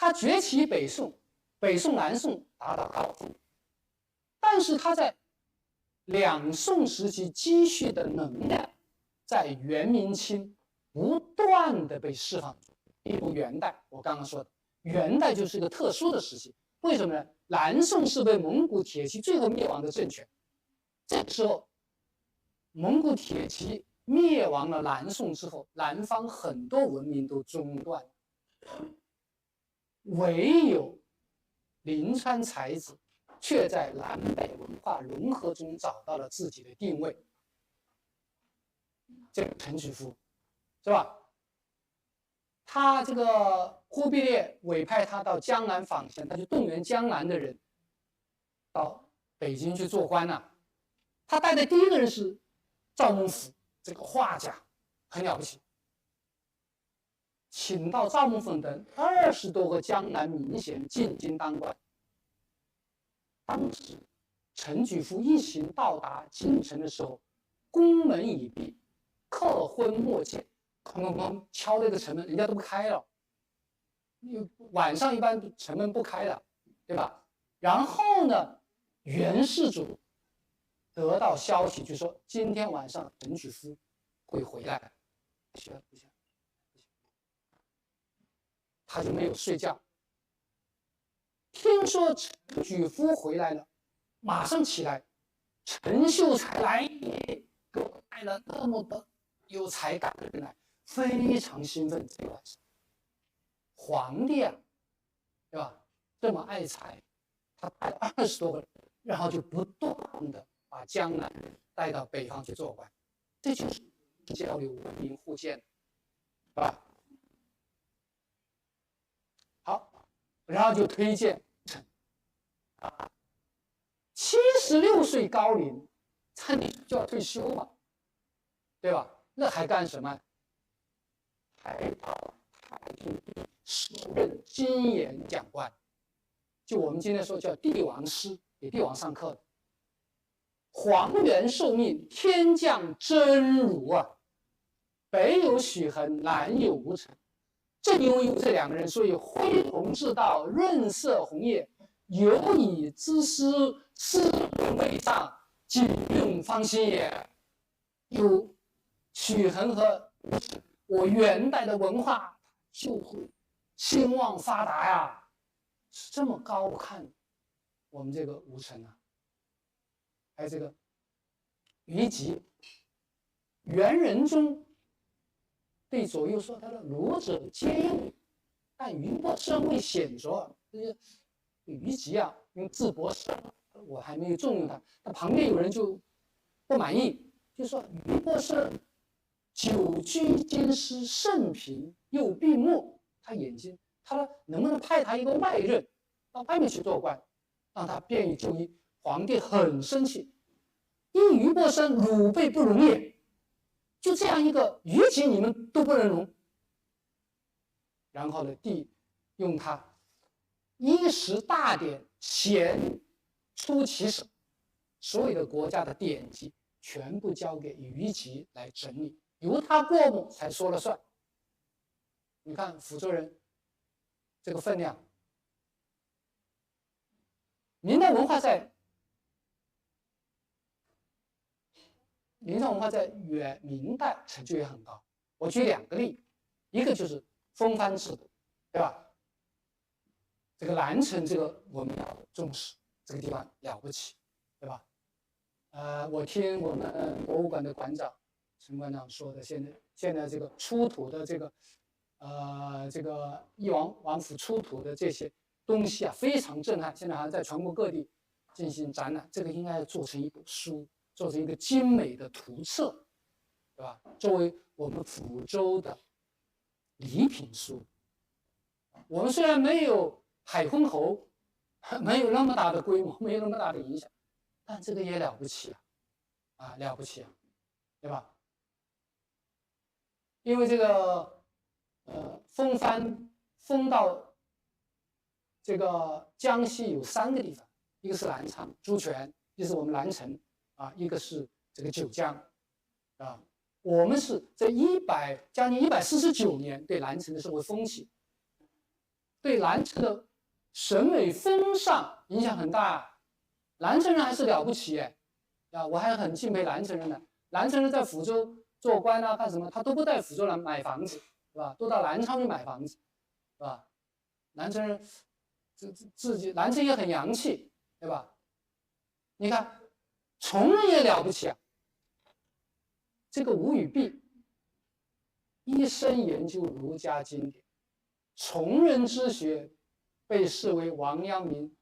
它崛起北宋，北宋南宋达到高峰，但是它在2宋时期积蓄的能量，在元明清不断的被释放出。例如元代，我刚刚说的，元代就是一个特殊的时期。为什么呢？南宋是被蒙古铁骑最后灭亡的政权，这个时候，蒙古铁骑灭亡了南宋之后，南方很多文明都中断了，唯有临川才子却在南北文化融合中找到了自己的定位。这个陈举夫，是吧？他这个忽必烈委派他到江南访贤，他就动员江南的人到北京去做官他带的第1个人是赵孟頫，这个画家很了不起，请到赵孟頫等20多个江南名贤进京当官。当时陈举夫一行到达京城的时候，宫门已闭，客昏莫见，哐哐哐敲那个城门，人家都不开了。晚上一般城门不开的，对吧？然后呢，元世祖得到消息，就说今天晚上陈举夫会回来，他就没有睡觉，听说陈举夫回来了，马上起来。陈秀才来也，给我带了那么多有才干的人来，非常兴奋。这个晚上，皇帝啊，对吧？这么爱才，他带了20多个人，然后就不断的把江南人带到北方去做官，这就是交流文明互鉴，是吧？好，然后就推荐陈啊，76岁高龄，差点就要退休了，对吧？那还干什么？还到太平地首任金研讲官，就我们今天说叫帝王师，给帝王上课的。黄元受命，天降真儒啊，北有许衡，南有吴承。正因为有这2个人，所以恢弘治道，润色红叶，有以之师，斯文未上，景用方兴也。有许衡和吴承，我元代的文化就会兴旺发达呀，是这么高看我们这个吴承啊。还有这个虞吉，元仁宗对左右说：“他的儒者皆用，但俞伯生为显着。”虞吉啊，因为字伯生，我还没有重用他。那旁边有人就不满意，就说俞伯生久居京师，甚贫，又闭目，他眼睛，他能不能派他一个外任到外面去做官，让他便于就医？皇帝很生气，因俞伯生鲁辈不容也。就这样一个虞吉，你们都不能容。然后呢，帝用他衣食大典咸出其手，所有的国家的典籍全部交给虞吉来整理，由他过目才说了算。你看福州人这个分量，明代文化在明代成就也很高。我举2个例，一个就是风帆制度，对吧？这个南城这个我们要重视，这个地方了不起，对吧？我听我们博物馆的馆长陈馆长说的，现在这个出土的这个翼王府出土的这些东西啊，非常震撼，现在还在全国各地进行展览，这个应该做成一本书，做成一个精美的图册，对吧？作为我们福州的礼品书。我们虽然没有海昏侯，没有那么大的规模，没有那么大的影响，但这个也了不起啊，了不起啊，对吧？因为这个风帆风到这个江西有3个地方，一个是南昌、朱泉，一个是我们南城啊，一个是这个九江啊。我们是在将近149年对南城的社会风气，对南城的审美风尚影响很大。南城人还是了不起啊，我还很敬佩南城人的。南城人在福州做官啊，干什么，他都不在福州来买房子，对吧？都到南昌去买房子，对吧？南城人自己南城也很洋气，对吧？你看崇仁也了不起啊，这个吴与弼一生研究儒家经典，崇仁之学被视为王阳明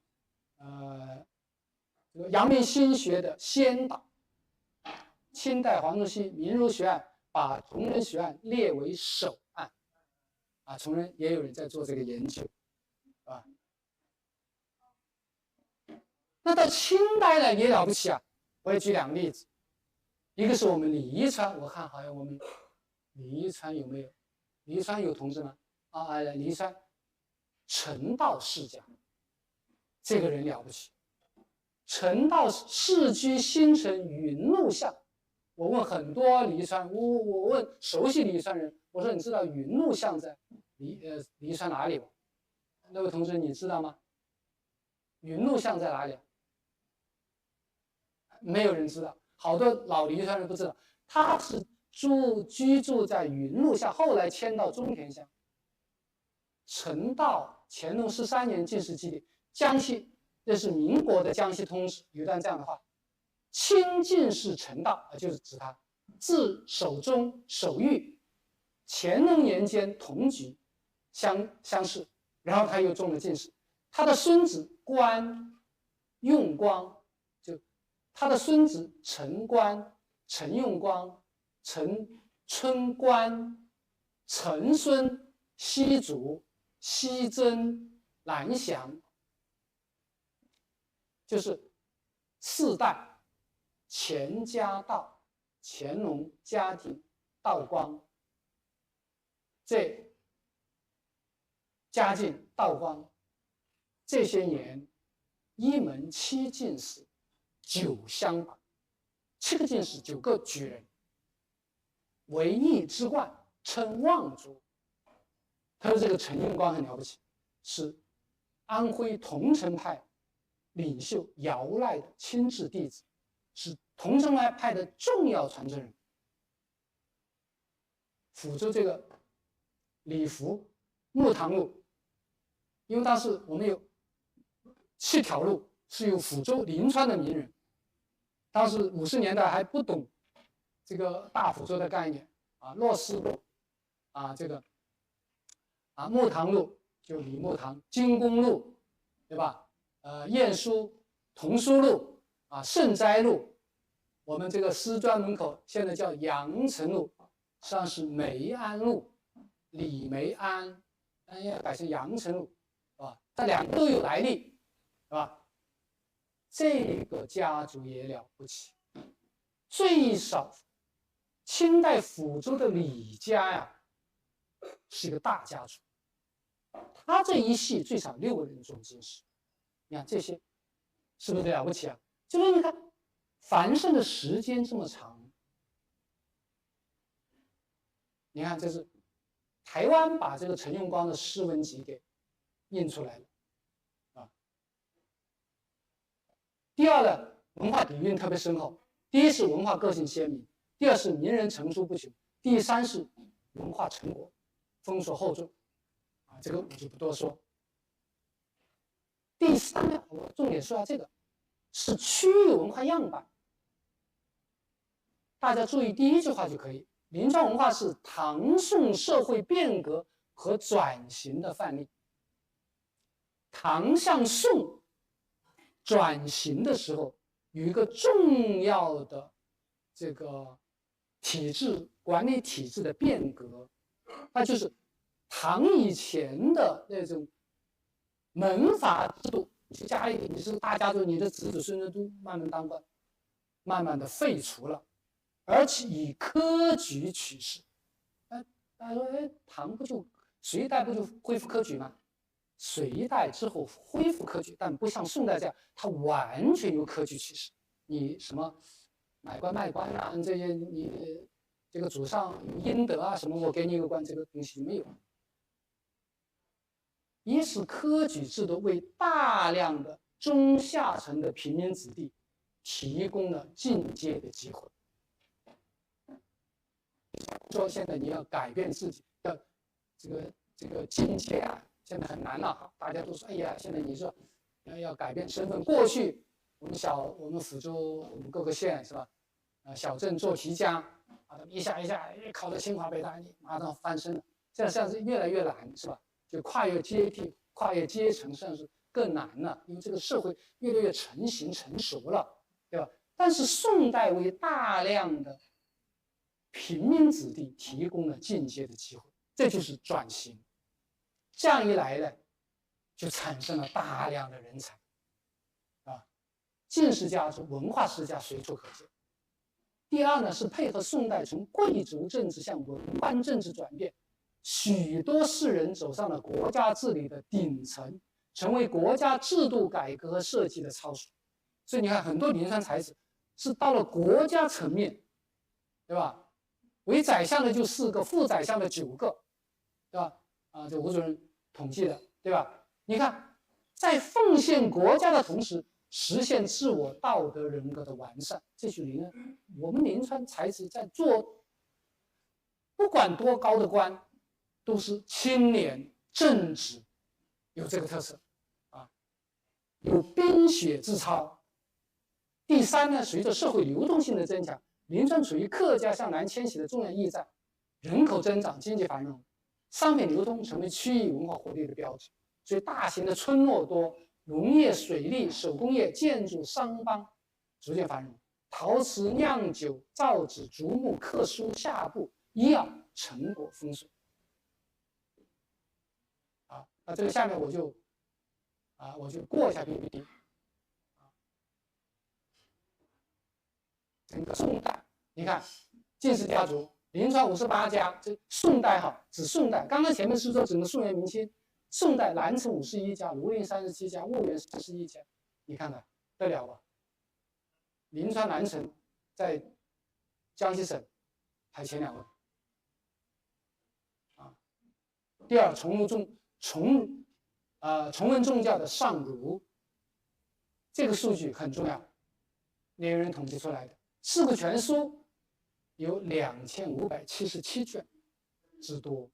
阳明心学的先导。清代黄宗羲《明儒学案》把崇仁学案列为首案，崇仁也有人在做这个研究，啊。那到清代呢也了不起啊！我也举2个例子，一个是我们李一川，我看好像我们李一川有没有？李一川有同志吗？李一川，陈道世家，这个人了不起。陈道世居新城云路巷。我问很多李一川，我问熟悉李一川人，我说你知道云路巷在李一川哪里吗？那位同志你知道吗？云路巷在哪里？没有人知道，好多老李一川人不知道。他是居住在云路巷，后来迁到中田乡。陈道乾隆13年进士基地，江西，这是民国的江西通史有一段这样的话：清进士陈道，就是指他，自守中、守御，乾隆年间同举乡试，然后他又中了进士。他的孙子关用光，就他的孙子陈关、陈用光、陈春关、陈孙、西祖、西曾、蓝祥，就是4代乾家道，乾隆家庭道光，这嘉靖、道光这些年，1门7进士，9乡榜，7个进士，9个举人，为义之冠，称望族。他说这个陈用光很了不起，是安徽桐城派领袖姚鼐的亲至弟子，是桐城派的重要传承人。抚州这个李福木塘路，因为当时我们有7条路是由抚州临川的名人，当时50年代还不懂这个大抚州的概念啊，洛斯路啊，这个啊木塘路就李木塘，金公路对吧？晏殊童书路啊，圣斋路，我们这个师专门口现在叫阳城路，实际上是梅安路，李梅安，要改成阳城路，是吧？这2个都有来历，是吧？这个家族也了不起，最少清代抚州的李家呀，是一个大家族，他这一系最少6个人中进士，你看这些是不是了不起啊？就是你看繁盛的时间这么长，你看这是台湾把这个陈用光的诗文集给印出来了啊。第二呢，文化底蕴特别深厚。第一是文化个性鲜明，第二是名人层出不穷，第三是文化成果丰硕厚重啊，这个我就不多说。第三呢，我重点说下这个是区域文化样板，大家注意第一句话就可以。临川文化是唐宋社会变革和转型的范例。唐向宋转型的时候，有一个重要的这个管理体制的变革，那就是唐以前的那种门阀制度，家里你是大家族，你的子子孙孙都慢慢当官，慢慢的废除了，而且以科举取士。大家说，唐不就隋代不就恢复科举吗？隋代之后恢复科举，但不像宋代这样，它完全由科举取士。你什么买官卖官啊，这些你这个祖上应得啊什么，我给你一个官，这个东西没有。一是科举制度为大量的中下层的平民子弟提供了进阶的机会。说现在你要改变自己，要这个进阶啊，现在很难了。大家都说，哎呀，现在你说要改变身份。过去我们抚州，我们各个县是吧？小镇做题家啊，一下考到清华北大，你马上翻身了。现在是越来越难，是吧？就跨越阶梯、跨越阶层，实际上是更难了，因为这个社会越来越成型成熟了，对吧？但是宋代为大量的平民子弟提供了进阶的机会，这就是转型。这样一来呢，就产生了大量的人才，啊，进士家族、文化世家随处可见。第二呢，是配合宋代从贵族政治向文官政治转变，许多士人走上了国家治理的顶层，成为国家制度改革和设计的操守。所以你看，很多临川才子是到了国家层面，对吧？为宰相的就4个，副宰相的9个，对吧？这吴主任统计的，对吧？你看，在奉献国家的同时，实现自我道德人格的完善，这就是我们临川才子在做，不管多高的官，都是清廉正直，有这个特色啊。有冰雪之超。第三呢，随着社会流动性的增强，临川处于客家向南迁徙的重要驿站，人口增长，经济繁荣，商品流通成为区域文化活力的标志。所以大型的村落多，农业、水利、手工业、建筑、商帮逐渐繁荣，陶瓷、酿酒、造纸、竹木、刻书、下布、医药成果丰硕。那这个下面我就过一下 PPT。整个宋代，你看进士家族，临川58家，这宋代哈，指宋代。刚刚前面是说整个宋元明清，宋代南城51家，庐陵37家，婺源31家，你看看得了吧？临川南城在江西省排前2位。第二，崇文宗教的上儒，这个数据很重要，也有人统计出来的。《四库全书》有2577卷之多。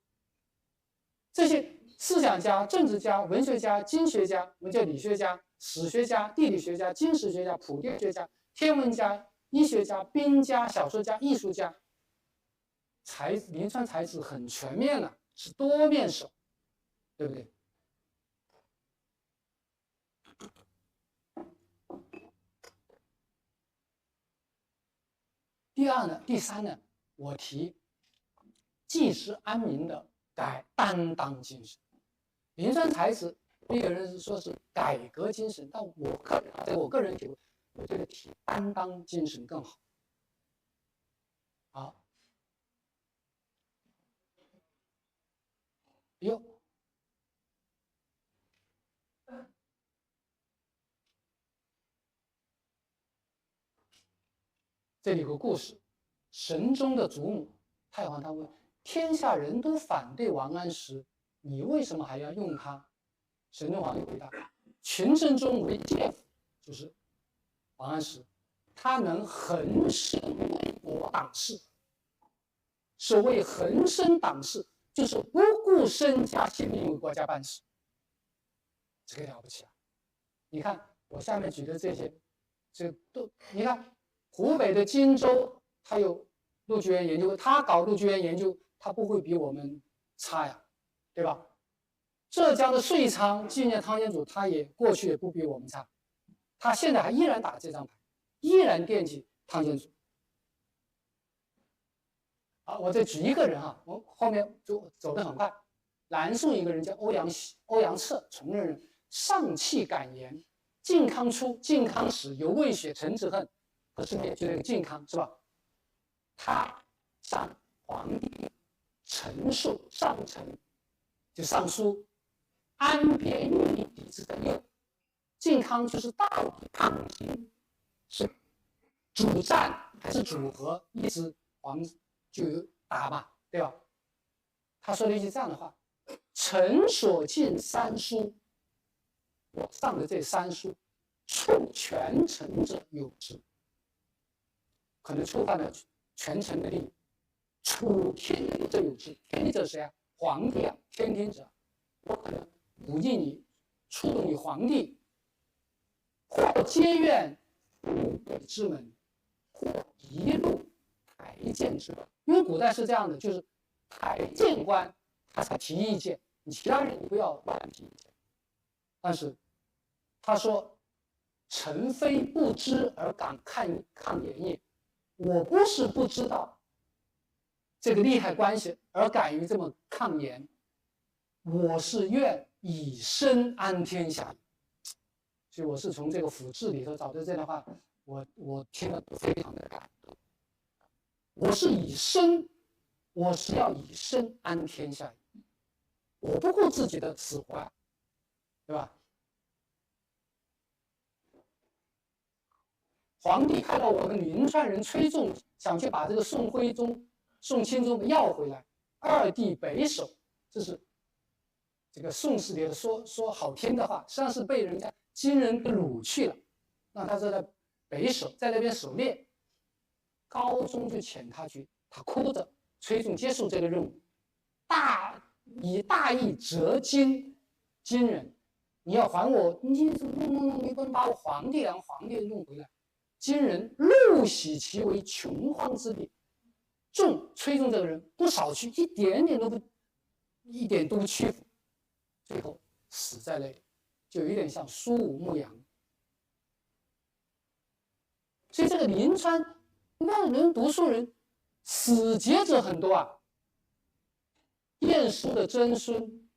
这些思想家、政治家、文学家、经学家，我们叫理学家、史学家、地理学家、经史学家、普遍学家、天文家、医学家、兵家、小说家、艺术家，临川才子很全面了，是多面手，对不对？第三呢，我提济世安民的担当精神。临川才子，有人说是改革精神，但我个人觉得，我觉得提担当精神更好。好，这里有个故事，神宗的祖母太皇，他问天下人都反对王安石，你为什么还要用他？神宗皇帝回答：群臣中为介父，就是王安石，他能恒身为国党事。所谓恒身党事，就是不顾身家性命为国家办事，这个了不起啊！你看我下面举的这些，你看。湖北的荆州，他有陆剧院研究，他搞陆剧院研究，他不会比我们差呀，对吧？浙江的遂昌纪念汤显祖，他过去也不比我们差，他现在还依然打这张牌，依然惦记汤显祖。好，我再举一个人啊，我后面就走得很快。南宋一个人叫欧阳策，崇仁人，上气敢言。靖康初，靖康时，犹未雪，陈之恨。可是就那个靖康是吧？他向皇帝陈述上呈，就上书安边御敌之等用。靖康就是到底抗金是主战还是主和，一直就打嘛，对吧？他说了一句这样的话：臣所进三书，我上的这三书，触权臣者有之。可能触犯了权臣的利益，处天地者有之。天地者谁啊？皇帝啊，天听者。我可能鼓励你，触动你皇帝，或皆愿富贵之门，或一路台谏之本。因为古代是这样的，就是台谏官他才提意见，你其他人你不要乱提意见。但是他说：“臣非不知而敢抗言也。”我不是不知道这个利害关系而敢于这么抗言，我是愿以身安天下。所以我是从这个《府志》里头找的这段话，我听了非常的感动。我是要以身安天下，我不顾自己的死活，对吧？皇帝看到我们临川人崔仲想去把这个宋钦宗要回来，二帝北守，这是这个宋史里的说好听的话，实际上是被人家金人给掳去了，让他在北守，在那边狩猎。高宗就遣他去，他哭着，崔仲接受这个任务，以大义折金人，你要还我，你不能把我皇帝弄回来。今人怒喜其为穷荒之地，崔仲这个人不少屈，一点都不屈服，最后死在那里，就有点像苏武牧羊。所以这个临川，你看人读书人死节者很多啊。晏殊的曾孙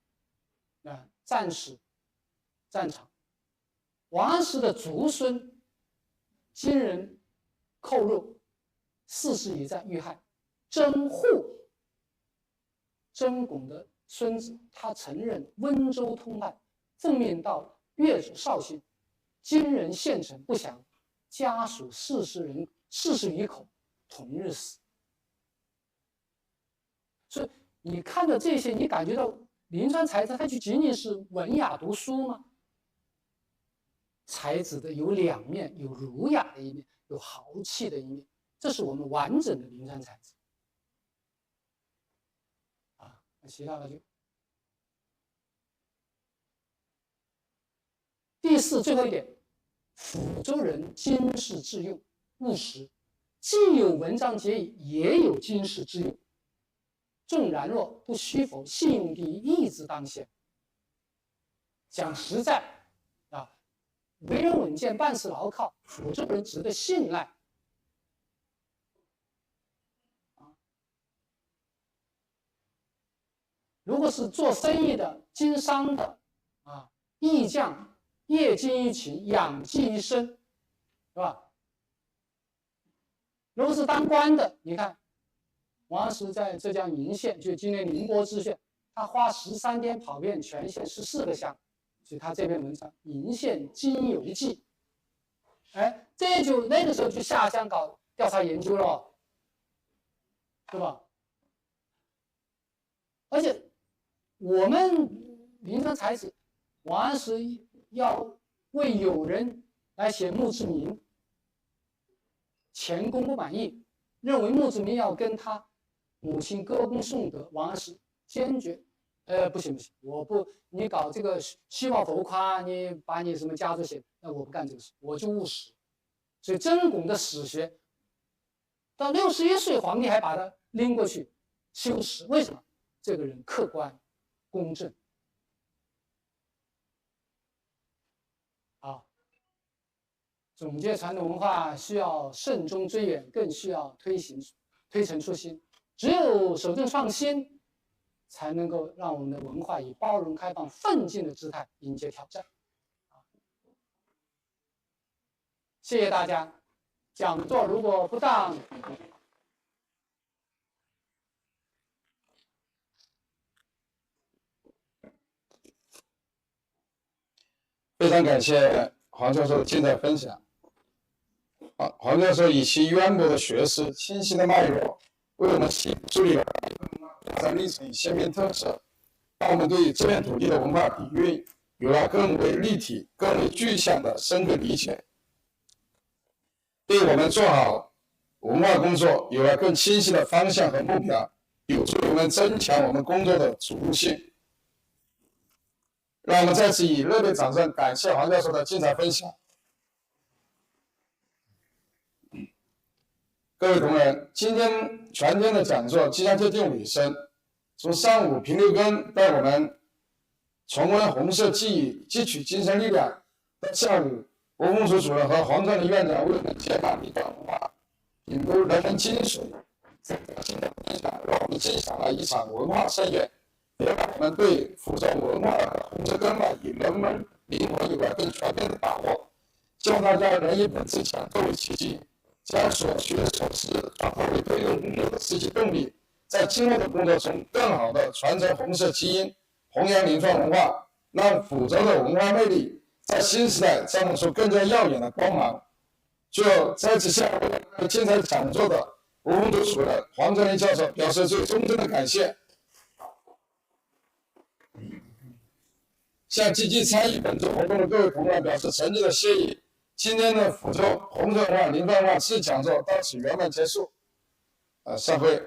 战死战场，王安石的族孙金人寇入，40也在遇害。曾护，曾巩的孙子，他曾任温州通判，奉命到越州绍兴，金人县城不详，家属40余口，同日死。所以你看到这些，你感觉到临川才子他就仅仅是文雅读书吗？才子的有两面，有儒雅的一面，有豪气的一面，这是我们完整的临川才子。其他的就第4，最后一点，抚州人经世致用，务实，既有文章节义，也有经世致用。纵然若不虚否，信用第一，义字当先。讲实在啊，为人稳健，办事牢靠，抚州人值得信赖。如果是做生意的、经商的义匠业精于勤，养济于身，是吧？如果是当官的，你看王安石在浙江鄞县，就今年宁波知县，他花13天跑遍全县14个乡，所以他这篇文章《鄞县经游记》，这就那个时候去下乡搞调查研究了，对吧？而且我们临川才子王安石要为友人来写墓志铭，钱公不满意，认为墓志铭要跟他母亲歌功颂德，王安石坚决，不行，我不，你搞这个虚报浮夸，你把你什么家族写，那我不干这个事，我就务实。所以曾巩的史学，到61岁，皇帝还把他拎过去修史，为什么？这个人客观公正。总结传统文化需要慎终追远，更需要推陈出新。只有守正创新，才能够让我们的文化以包容、开放、奋进的姿态迎接挑战。谢谢大家。讲座如果不当，非常感谢黄教授的精彩分享。黄教授以其渊博的学识、清晰的脉络，为我们梳理了发展历程与鲜明特色，让我们对这片土地的文化底蕴有了更为立体、更为具象的深刻理解，对我们做好文化工作有了更清晰的方向和目标，有助于我们增强我们工作的主动性。让我们再次以热烈掌声感谢黄教授的精彩分享。各位同仁，今天全天的讲座即将接近尾声。从上午平六根带我们重温红色记忆，汲取精神力量，到下午国风署主任和黄川林院长为我们解码历史文化，品读人文精髓，在今天分享让我们欣赏了一场文化盛宴，也让我们对福州文化的红色根脉与人文灵魂有了更全面的把握。希望大家人以本自强，各为其机，将所学所识转化为推动工作的实际动力，在今后的工作中更好地传承红色基因，弘扬临川文化，让福州的文化魅力在新时代绽放出更加耀眼的光芒。最后，再次向精彩讲座的国风署主任黄川林教授表示最衷心的感谢，向积极参与本次活动的各位同仁表示诚挚的谢意。今天的福州红色文化临川文化知识讲座到此圆满结束。散会。